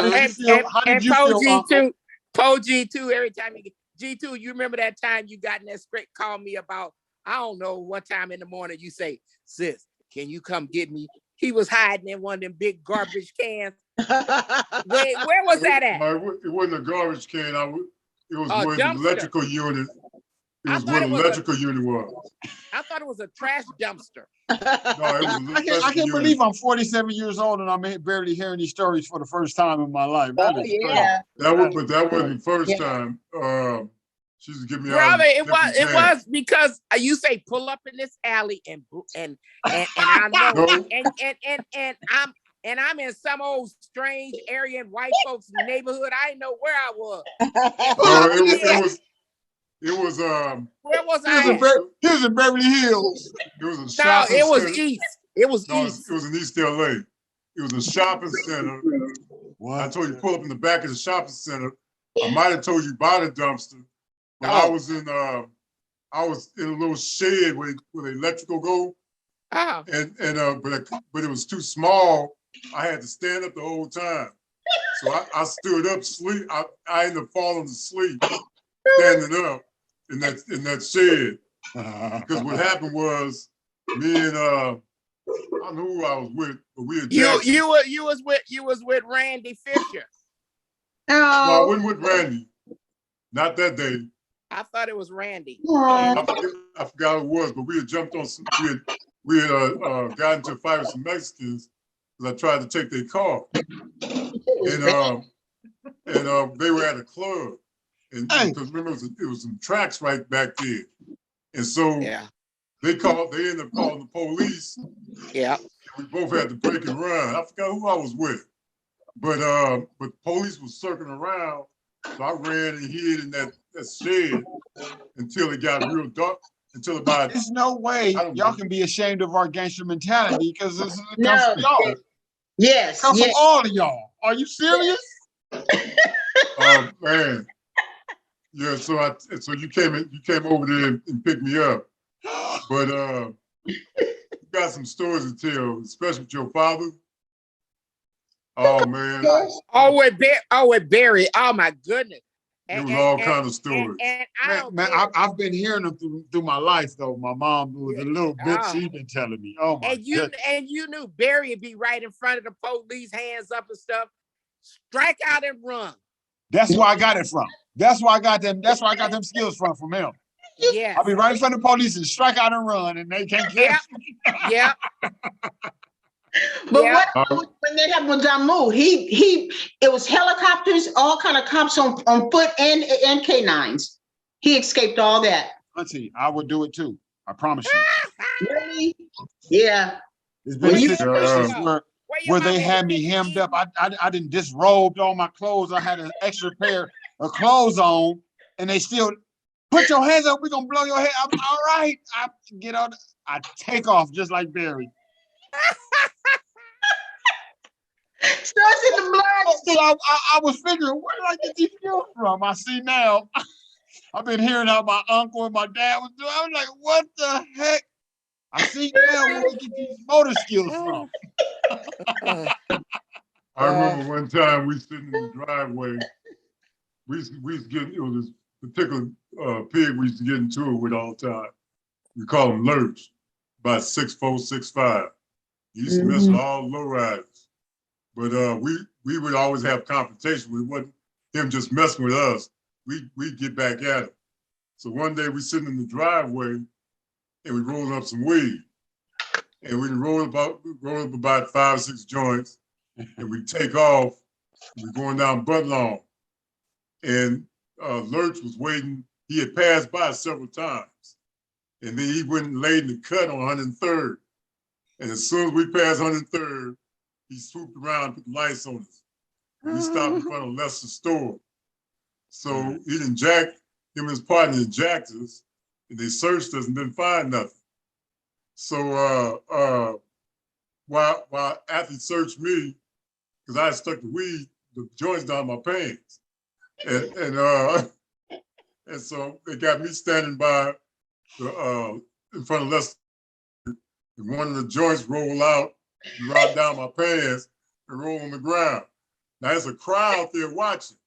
How did you feel? Po G2, every time you get G2, you remember that time you got in that script, called me about, I don't know, one time in the morning, you say, sis, can you come get me? He was hiding in one of them big garbage cans. Wait, where was that at? It wasn't a garbage can. It was where the electrical unit. It was where the electrical unit was. I thought it was a trash dumpster. No, it was I can't believe I'm 47 years old and I'm barely hearing these stories for the first time in my life. That is crazy. That wasn't the first time. She was giving me brother, it was because you say pull up in this alley and I know and I'm in some old strange area in white folks' neighborhood. I didn't know where I was. It was where was I? He was in Beverly Hills. It was a shopping center. East. It was east. It was in East LA. It was a shopping center. What? I told you pull up in the back of the shopping center. I might have told you buy the dumpster, but I was in a little shed where the electrical go. Oh. But it was too small. I had to stand up the whole time. So I stood up, sleep. I ended up falling asleep, standing up in that shed. Because what happened was me and I don't know who I was with, but we had you was with Randy Fisher. No, I wasn't with Randy. Not that day. I thought it was Randy. I forgot who it was, but we had jumped on some. We had got into a fight with some Mexicans because I tried to take their car, and they were at a club, and because remember it was some tracks right back there, and so they ended up calling the police. Yeah, we both had to break and run. I forgot who I was with, but the police was circling around, so I ran and hid in that shed until it got real dark. Until about there's no way y'all can be ashamed of our gangster mentality because this comes from y'all. Yes, comes from all of y'all. Are you serious? Man, Yeah, so you came over there and picked me up, but you got some stories to tell, especially with your father. Oh man! with Barry. Oh my goodness! It was all kind of stories. And I don't man, care. I've been hearing them through my life though. My mom was a little bit. She's been telling me. Oh my goodness. And you knew Barry would be right in front of the police, hands up and stuff. Strike out and run. That's where I got it from. That's where I got them. That's where I got them skills from him. Yeah. I'll be right in front of the police and strike out and run, and they can't catch me. Yeah. But what when that happened with Damu? It was helicopters, all kind of cops on foot and canines. He escaped all that. Auntie, I would do it too. I promise you. Really? Yeah. There's been situations where they had me hemmed up. I didn't disrobed all my clothes. I had an extra pair of clothes on, and they still put your hands up. We're gonna blow your head. I'm all right. I get on. I take off just like Barry. So it's in the blood. So I was figuring, where did I get these skills from? I see now. I've been hearing how my uncle and my dad was doing. I was like, what the heck? I see now where they get these motor skills from. I remember one time we sitting in the driveway. We used to get, it was this particular pig we used to get into it with all the time. We call him Lurch, about 6'4", 6'5". He used to mess with all low riders. But we would always have confrontation. We wasn't him just messing with us. We'd get back at him. So one day we sitting in the driveway and we rolled up some weed. And we rolled up about 5 or 6 joints, and we take off. We're going down Budlong. And Lurch was waiting. He had passed by several times. And then he went and laid in the cut on 103rd. And as soon as we passed 103rd, he swooped around and put the lights on us. We stopped in front of Lester's store. So he didn't him and his partner jacked us, and they searched us and didn't find nothing. So while after he searched me, because I had stuck the joints down my pants, and so they got me standing by in front of Lester, and one of the joints rolled out, right down my pants, and rolled on the ground. Now there's a crowd there watching.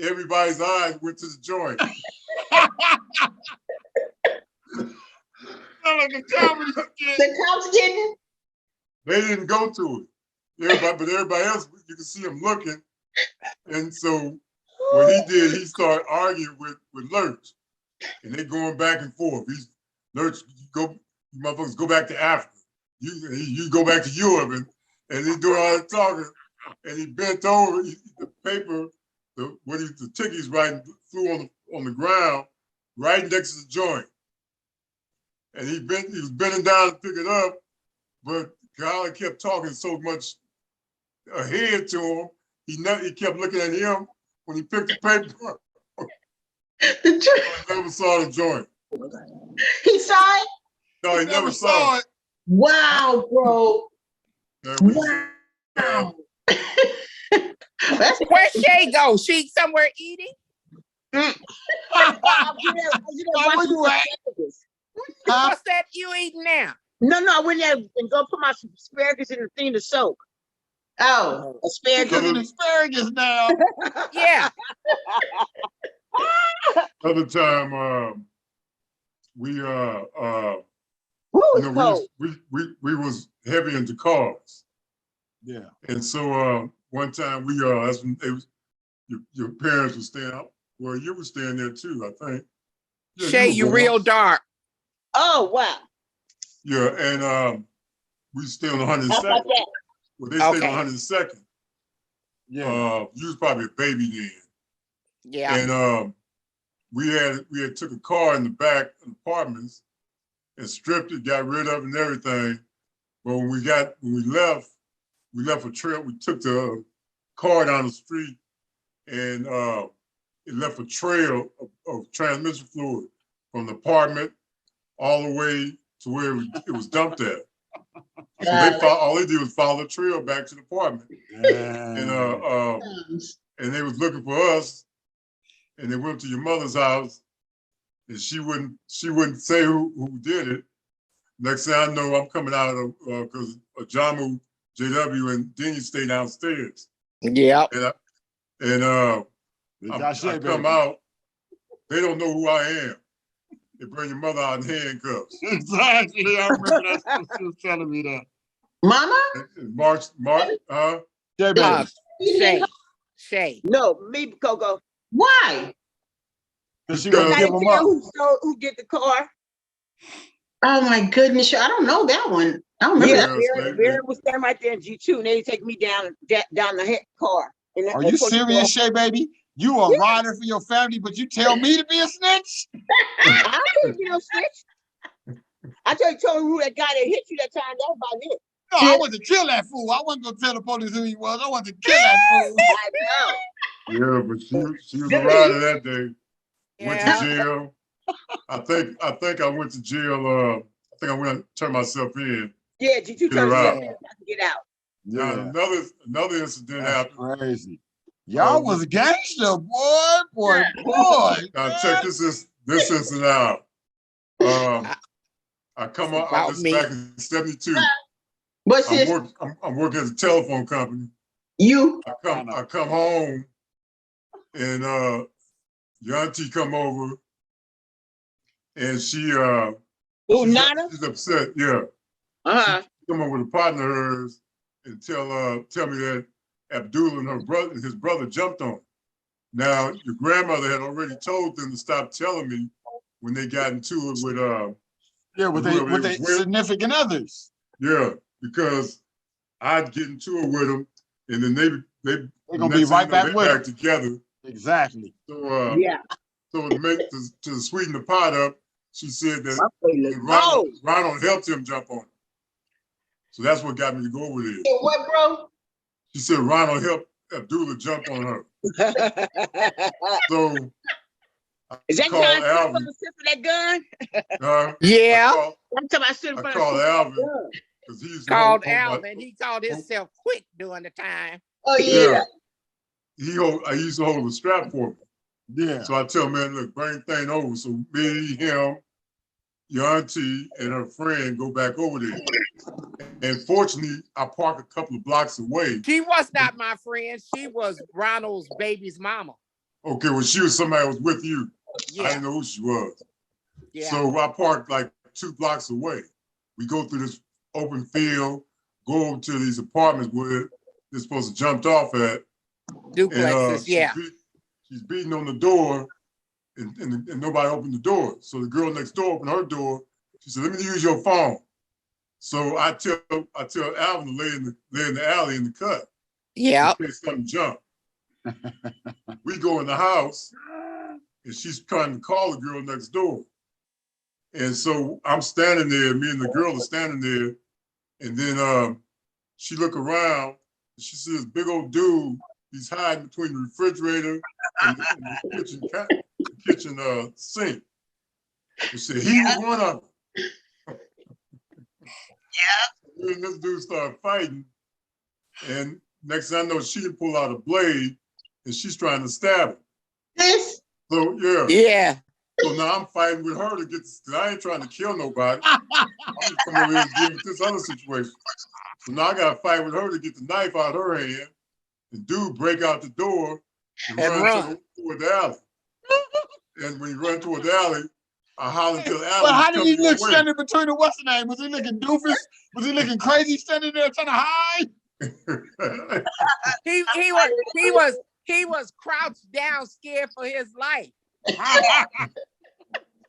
Everybody's eyes went to the joint. The cops didn't? They didn't go to it. But everybody else, you can see him looking. And so what he did, he started arguing with Lurch. And they going back and forth. Lurch, you motherfuckers go back to Africa. You go back to Europe. And he doing all the talking. And he bent over, the paper, the ticket he's writing flew on the ground, right next to the joint. And he was bending down to pick it up, but Colin kept talking so much ahead to him, he kept looking at him when he picked the paper. I never saw the joint. He saw it? No, he never saw it. Wow, bro. Wow. Where Shay go? She somewhere eating? What's that you eating now? No, I went there and go put my asparagus in the thing to soak. Oh, asparagus now. Yeah. Other time, we was heavy into cars. Yeah. And so one time that's when your parents were staying out. Well, you were staying there too, I think. Yeah, Shay, you real dark. Oh wow. Yeah, and we stay on 102nd. Well, they stayed on 102nd. Yeah. You was probably a baby then. Yeah. And we had took a car in the back of the apartments and stripped it, got rid of it and everything. But when we left a trail. We took the car down the street, and it left a trail of transmission fluid from the apartment all the way to where it was dumped at. So all they did was follow the trail back to the apartment. And they was looking for us. and they went to your mother's house, and she wouldn't say who did it. Next thing I know, I'm coming out of because Jamu, JW, and Denny stay downstairs. Yeah. And I come out, they don't know who I am. They bring your mother out in handcuffs. Exactly. I remember that she was telling me that. Mama? March, Shay. No, me, Coco. Why? Because she gonna give them up. Who did the car? Oh my goodness, I don't know that one. I don't remember that. Barry was standing right there in G2, and they take me down the head car. Are you serious, Shay, baby? You are a rider for your family, but you tell me to be a snitch? I couldn't be no snitch. I told you who that guy that hit you that time. That was about it. No, I wanted to kill that fool. I wasn't gonna tell the police who he was. I wanted to kill that fool. I know. Yeah, but she was a rider that day. Went to jail. I think I went to jail. I think I went and turned myself in. Yeah, G2 turned yourself in. Get out. Yeah. Another incident happened. Crazy. Y'all was gangster, boy. Now check this incident out. I come out. This is back in '72. What's this? I'm working at a telephone company. I come home, and your auntie come over, and she's upset. Yeah. She come over with a partner of hers and tell me that Abdul and his brother jumped on her. Now your grandmother had already told them to stop telling me when they got into it with their significant others. Yeah, because I'd get into it with them, and then they're gonna be right back together. Exactly. So to sweeten the pot up, she said that Ronald helped him jump on it. So that's what got me to go over there. What, bro? She said Ronald helped Abdullah jump on her. So is that John from the sip of that gun? Yeah. I called Alvin because he's called Alvin. He called himself quick during the time. Oh yeah. I used to hold the strap for me. Yeah. So I tell him, man, look, bring the thing over. So me, him, your auntie, and her friend go back over there. And fortunately, I parked a couple of blocks away. She was not my friend. She was Ronald's baby's mama. Okay, well, she was somebody that was with you. Yeah. I didn't know who she was. Yeah. So I parked like 2 blocks away. We go through this open field, go over to these apartments where they're supposed to jump off at. Duplexes, She's beating on the door, and nobody opened the door. So the girl next door opened her door. She said, "Let me use your phone." So I tell Alvin to lay in the alley in the cut. Yeah. In case something jump. We go in the house, and she's trying to call the girl next door. And so I'm standing there, me and the girl are standing there, and then she look around, and she sees this big old dude. He's hiding between the refrigerator and the kitchen sink. She said, he was one of them. Yeah. And this dude started fighting. And next thing I know, she can pull out a blade and she's trying to stab him. Yes. So, yeah. Yeah. So now I'm fighting with her to get this. I ain't trying to kill nobody. I'm just coming over here and deal with this other situation. So now I got to fight with her to get the knife out of her hand. The dude break out the door and run toward the alley. And when he run toward the alley, I holler until the alley. But how did he look standing between the what's the name? Was he looking doofus? Was he looking crazy standing there trying to hide? he was crouched down, scared for his life.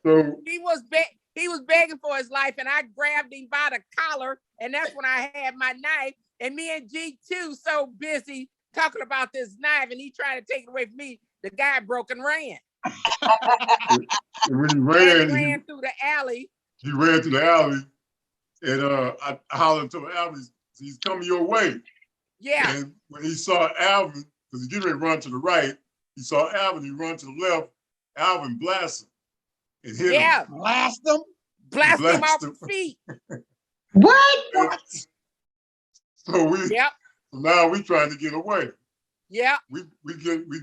So he was begging for his life, and I grabbed him by the collar, and that's when I had my knife. And me and G2 so busy talking about this knife, and he trying to take it away from me. The guy broke and ran. When he ran through the alley. He ran through the alley, and I hollered to Alvin, he's coming your way. Yeah. And when he saw Alvin, because he didn't really run to the right, he saw Alvin, he run to the left, Alvin blasted him and hit him. Blast him? Blast him off the feet. What? So now we trying to get away. Yeah. We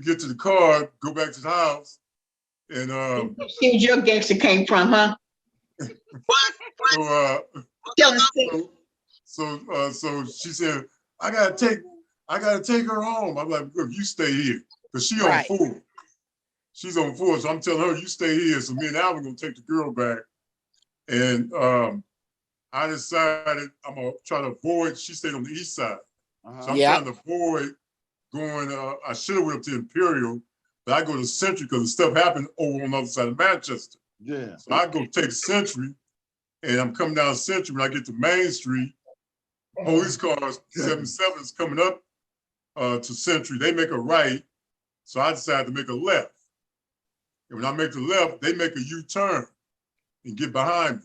get to the car, go back to the house, And see where your gangster came from, huh? So she said, I gotta take her home. I'm like, look, you stay here. Because she on 4. She's on 4. So I'm telling her, you stay here. So me and Alvin gonna take the girl back. And I decided I'm gonna try to avoid, she stayed on the east side. So I'm trying to avoid going, I should have went up to Imperial, but I go to Century because the stuff happened over on the other side of Manchester. Yeah. So I go take Century, and I'm coming down Century. When I get to Main Street, police cars, 77 is coming up to Century. They make a right, so I decided to make a left. And when I make the left, they make a U-turn and get behind me.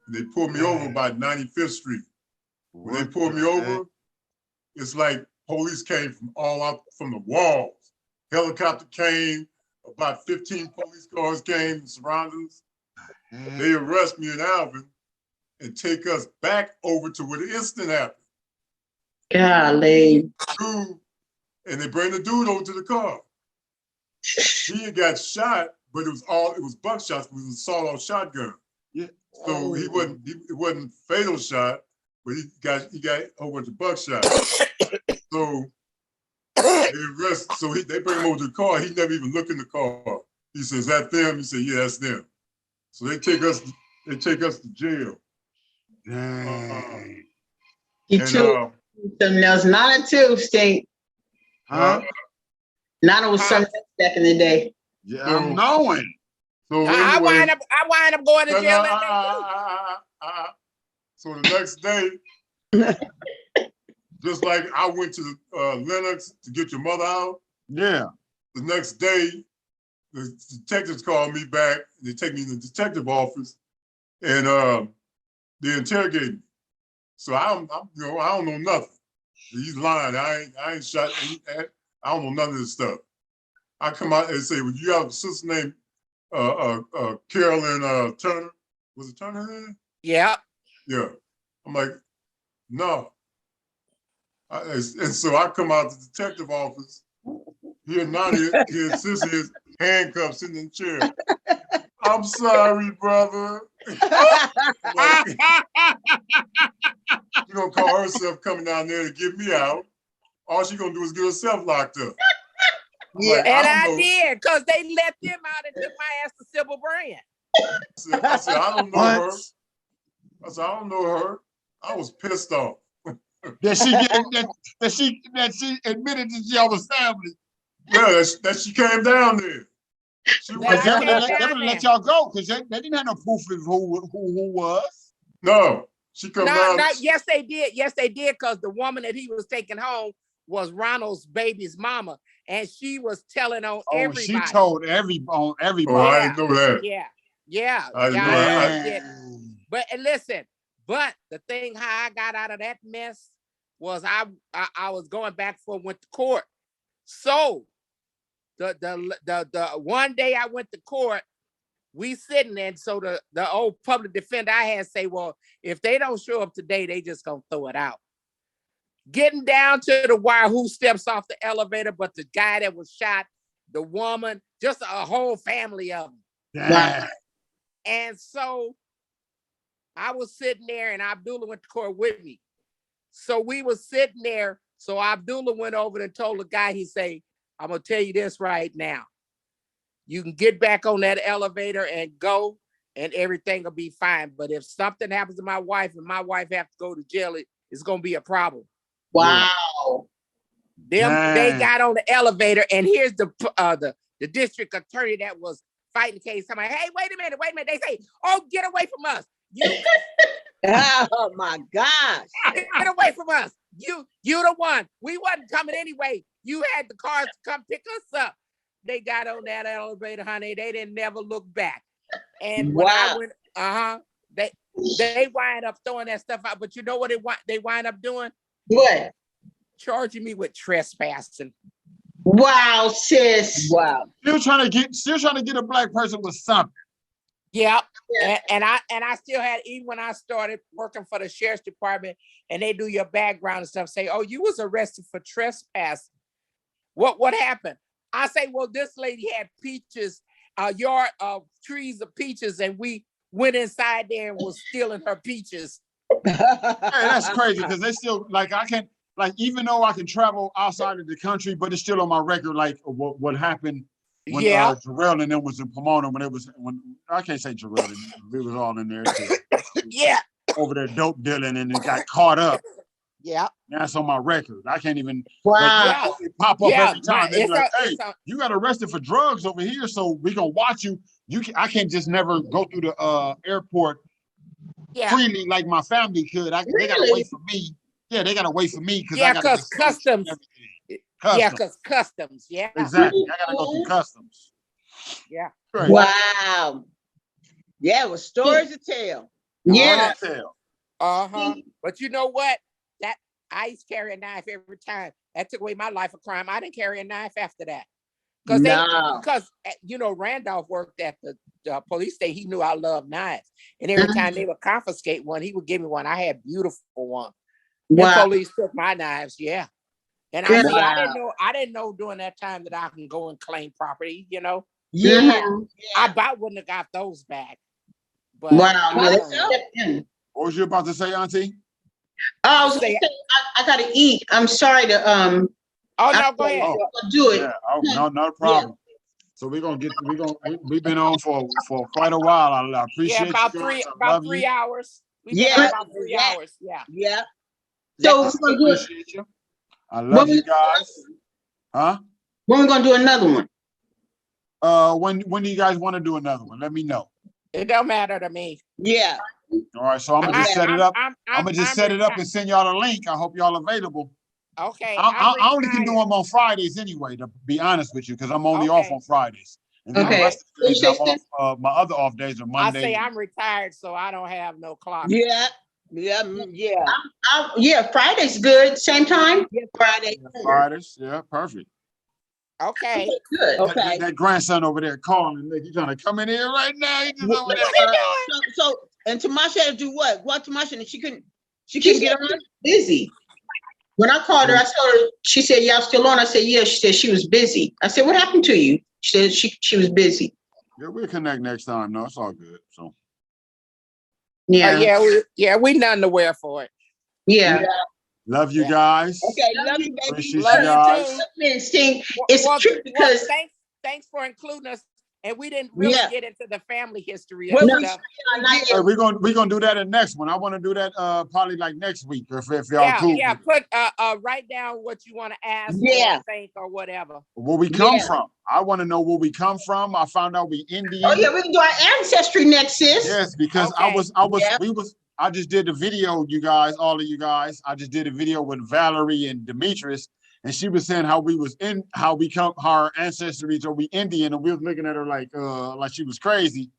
And they pull me over by 95th Street. When they pulled me over, it's like police came from all out from the walls. Helicopter came, about 15 police cars came and surrounded us. They arrest me and Alvin and take us back over to where the incident happened. Golly. And they bring the dude over to the car. He had got shot, but it was buckshots. It was a sawed-off shotgun. Yeah. So it wasn't fatal shot, but he got a whole bunch of buckshots. So they bring him over to the car. He never even looked in the car. He says, "Is that them?" He said, "Yeah, that's them." So they take us to jail. Dang. He took something else. Nana too, Stink. Huh? Nana was something else back in the day. Yeah, I'm knowing. So I wind up going to jail. So the next day, just like I went to Lennox to get your mother out. Yeah. The next day, the detectives called me back. They take me to the detective office, and they interrogate me. So I don't know nothing. He's lying. I ain't shot. I don't know none of this stuff. I come out and say, "Well, you have a sister named Carolyn Turner? Was it Turner then?" Yeah. Yeah. I'm like, no. And so I come out to the detective office. Here, Nani, his sister is handcuffed, sitting in the chair. I'm sorry, brother. Like, she gonna call herself coming down there to get me out. All she gonna do is get herself locked up. Like, and I did, because they let them out and took my ass to Civil Brand. I said, I don't know her. I said, I don't know her. I was pissed off. That she admitted that she was family. Yeah, that she came down there. She let y'all go because they didn't have no proof of who was. No, she come down. Yes, they did. Yes, they did, because the woman that he was taking home was Ronald's baby's mama, and she was telling on everybody. She told everybody. Oh, I didn't know that. Yeah. I didn't know that. But listen, but the thing how I got out of that mess was I was going back went to court. So the one day I went to court, we sitting there, and so the old public defender I had say, well, if they don't show up today, they just gonna throw it out. Getting down to the wire, who steps off the elevator, but the guy that was shot, the woman, just a whole family of them. Yeah. And so I was sitting there, and Abdullah went to court with me. So we was sitting there. So Abdullah went over and told the guy, he say, I'm gonna tell you this right now. You can get back on that elevator and go, and everything will be fine. But if something happens to my wife and my wife have to go to jail, it's gonna be a problem. Wow. They got on the elevator, and here's the district attorney that was fighting the case. Somebody, hey, wait a minute. They say, oh, get away from us. Oh my gosh. Get away from us. You the one. We wasn't coming anyway. You had the cars to come pick us up. They got on that elevator, honey. They didn't never look back. And when I went, they wind up throwing that stuff out. But you know what they wind up doing? What? Charging me with trespassing. Wow, sis. Wow. Still trying to get a black person with something. Yeah. And I still had, even when I started working for the sheriff's department and they do your background and stuff, say, oh, you was arrested for trespass. What happened? I say, well, this lady had peaches yard of trees of peaches, and we went inside there and was stealing her peaches. Hey, that's crazy because they still like I can't like even though I can travel outside of the country, but it's still on my record like what happened when Jarrell and them was in Pomona when I can't say Jarrell and we was all in there too. Yeah. Over there dope dealing and it got caught up. Yeah. That's on my record. I can't even Wow. pop up every time. They're like, hey, you got arrested for drugs over here, so we gonna watch you. I can't just never go through the airport freely like my family could. They gotta wait for me. Yeah, they gotta wait for me because I gotta customs. Yeah, because customs. Yeah. Exactly. I gotta go through customs. Yeah. Right. Wow. Yeah, it was stories to tell. Yeah. But you know what? That I used to carry a knife every time. That took away my life of crime. I didn't carry a knife after that. Because you know, Randolph worked at the police station. He knew I loved knives. And every time they would confiscate one, he would give me one. I had beautiful one. The police took my knives, And I didn't know during that time that I can go and claim property, you know. I about wouldn't have got those back. But what was you about to say, Auntie? I was gonna say, I gotta eat. I'm sorry to no, go ahead. Do it. Yeah. Oh, no problem. So we've been on for quite a while. I appreciate about you guys. About 3 hours. About 3 hours. Yeah. So I appreciate you. I love you guys. Huh? When we gonna do another one? When do you guys want to do another one? Let me know. It don't matter to me. Yeah. All right, so I'm gonna just set it up. I'm gonna just set it up and send y'all a link. I hope y'all available. Okay. I only can do them on Fridays anyway, to be honest with you, because I'm only off on Fridays. And then the rest of the days I'm off, my other off days are Monday. I say I'm retired, so I don't have no clock. Yeah. Friday's good. Same time? Yeah, Fridays, yeah, perfect. Okay. Good. Okay. That grandson over there calling, you trying to come in here right now? He just over there. So and Tamasha had to do what? What Tamasha? And she couldn't get on? Busy. When I called her, I told her, she said, y'all still on? I said, yeah. She said she was busy. I said, what happened to you? She said she was busy. Yeah, we'll connect next time. No, it's all good. So we none to wear for it. Yeah. Love you guys. Okay, love you, baby. Appreciate you guys. It's true because thanks for including us. And we didn't really get into the family history of stuff. We're gonna do that in next one. I want to do that probably like next week if y'all cool. Yeah, put write down what you want to ask or think or whatever. Where we come from. I want to know where we come from. I found out we Indian. Oh yeah, we can do our ancestry next, sis. Yes, because I just did the video, you guys, all of you guys. I just did a video with Valerie and Demetrius. And she was saying how our ancestries are we Indian, and we was looking at her like she was crazy.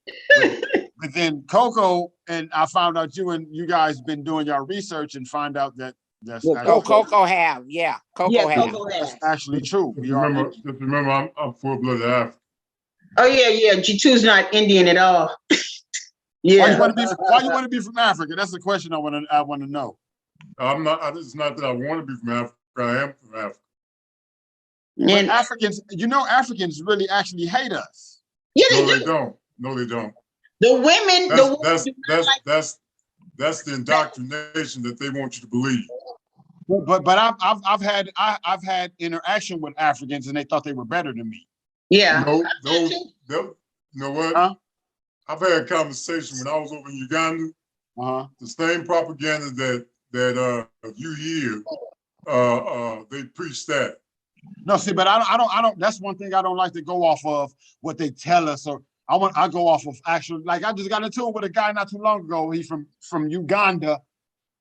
But then Coco and I found out you guys been doing your research and find out that that's Coco have. That's actually true. Remember, I'm full-blooded African. Oh yeah. G2's not Indian at all. Yeah. Why you want to be from Africa? That's the question I want to know. I'm not. It's not that I want to be from Africa. I am from Africa. And Africans really actually hate us. Yeah, No, they don't. The women. That's the indoctrination that they want you to believe. But I've had interaction with Africans and they thought they were better than me. Yeah. You know what? Huh? I've had a conversation when I was over in Uganda. The same propaganda that you hear. They preach that. No, see, but I don't. That's one thing I don't like to go off of what they tell us, or I go off of actual. Like I just got into it with a guy not too long ago. He's from Uganda,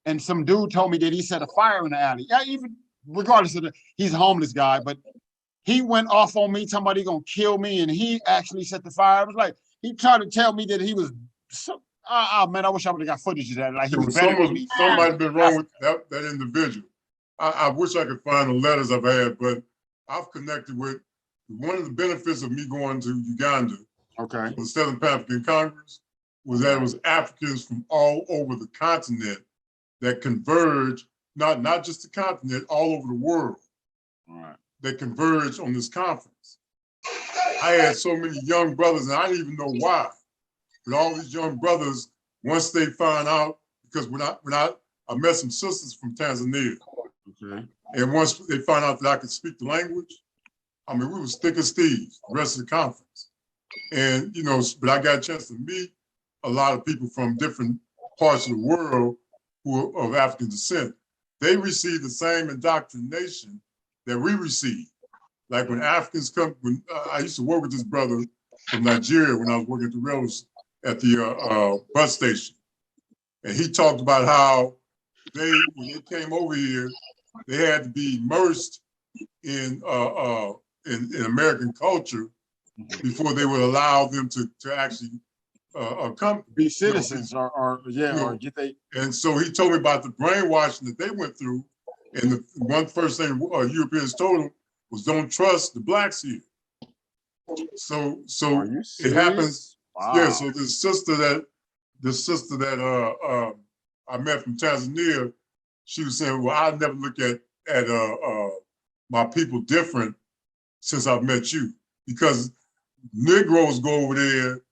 and some dude told me that he set a fire in the alley. Yeah, even regardless of he's a homeless guy, but he went off on me, talking about he gonna kill me, and he actually set the fire. I was like, he tried to tell me that he was. Man, I wish I would have got footage of that. Like he was better than me. Somebody been wrong with that individual. I wish I could find the letters I've had, but I've connected with one of the benefits of me going to Uganda. Okay. The Southern African Congress was that it was Africans from all over the continent that converge, not just the continent, all over the world. All right. That converge on this conference. I had so many young brothers, and I didn't even know why. But all these young brothers, once they found out, because when I met some sisters from Tanzania, okay, and once they found out that I could speak the language, I mean, we was thick as thieves the rest of the conference. And, you know, but I got a chance to meet a lot of people from different parts of the world who are of African descent. They receive the same indoctrination that we receive. Like when Africans come, when I used to work with this brother from Nigeria when I was working at the railroad at the bus station. And he talked about how when they came over here, they had to be immersed in American culture before they would allow them to actually come be citizens, or get they. And so he told me about the brainwashing that they went through, and the one first thing Europeans told them was, "Don't trust the blacks here." So it happens. Wow. Yeah. So the sister that I met from Tanzania, she was saying, "Well, I never look at my people different since I've met you, because Negroes go over there,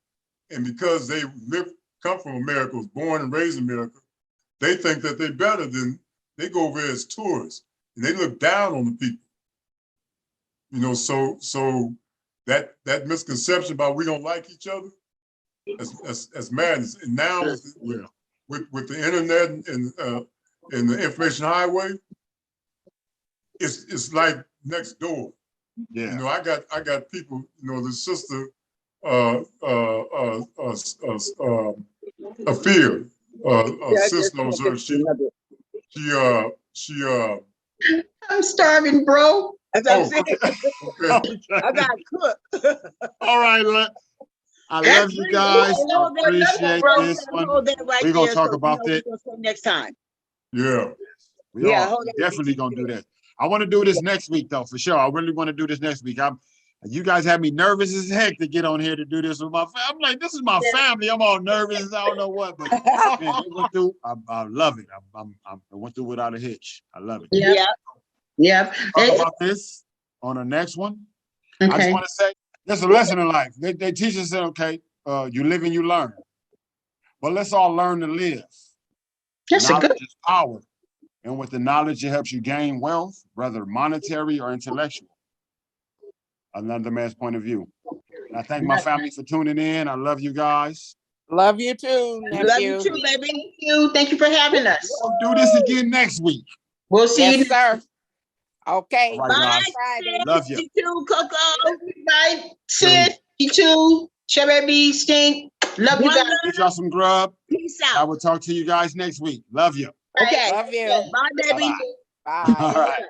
and because they come from America, was born and raised in America, they think that they're better than, they go over there as tourists, and they look down on the people. You know, so that misconception about we don't like each other, as madness. And now with the internet and the information highway, it's like next door. Yeah. You know, I got people, you know, the sister Afia, sister knows her. She I'm starving, bro. That's what I'm saying. Okay. I got cooked. All right, I love you guys. I appreciate this one. We're gonna talk about that next time. Yeah. We are definitely gonna do that. I want to do this next week though, for sure. I really want to do this next week. You guys have me nervous as heck to get on here to do this with my family. I'm like, this is my family. I'm all nervous. I don't know what, but man, it went through. I love it. I went through without a hitch. I love it. Yeah. Yeah. Talk about this on the next one. Okay. I just want to say, there's a lesson in life. They teach us that, okay, you live and you learn. But let's all learn to live. Knowledge is power. And with the knowledge, it helps you gain wealth, whether monetary or intellectual. Another man's point of view. And I thank my family for tuning in. I love you guys. Love you too, nephew. Love you too, baby. Thank you. Thank you for having us. We'll do this again next week. We'll see you, sir. Okay. Right, bye. Friday. Love you. You too, Coco. Bye, sis. You too. Baby, Stink. Love you guys. Get y'all some grub. Peace out. I will talk to you guys next week. Love you. Okay. Love you. Bye, baby. Bye. All right.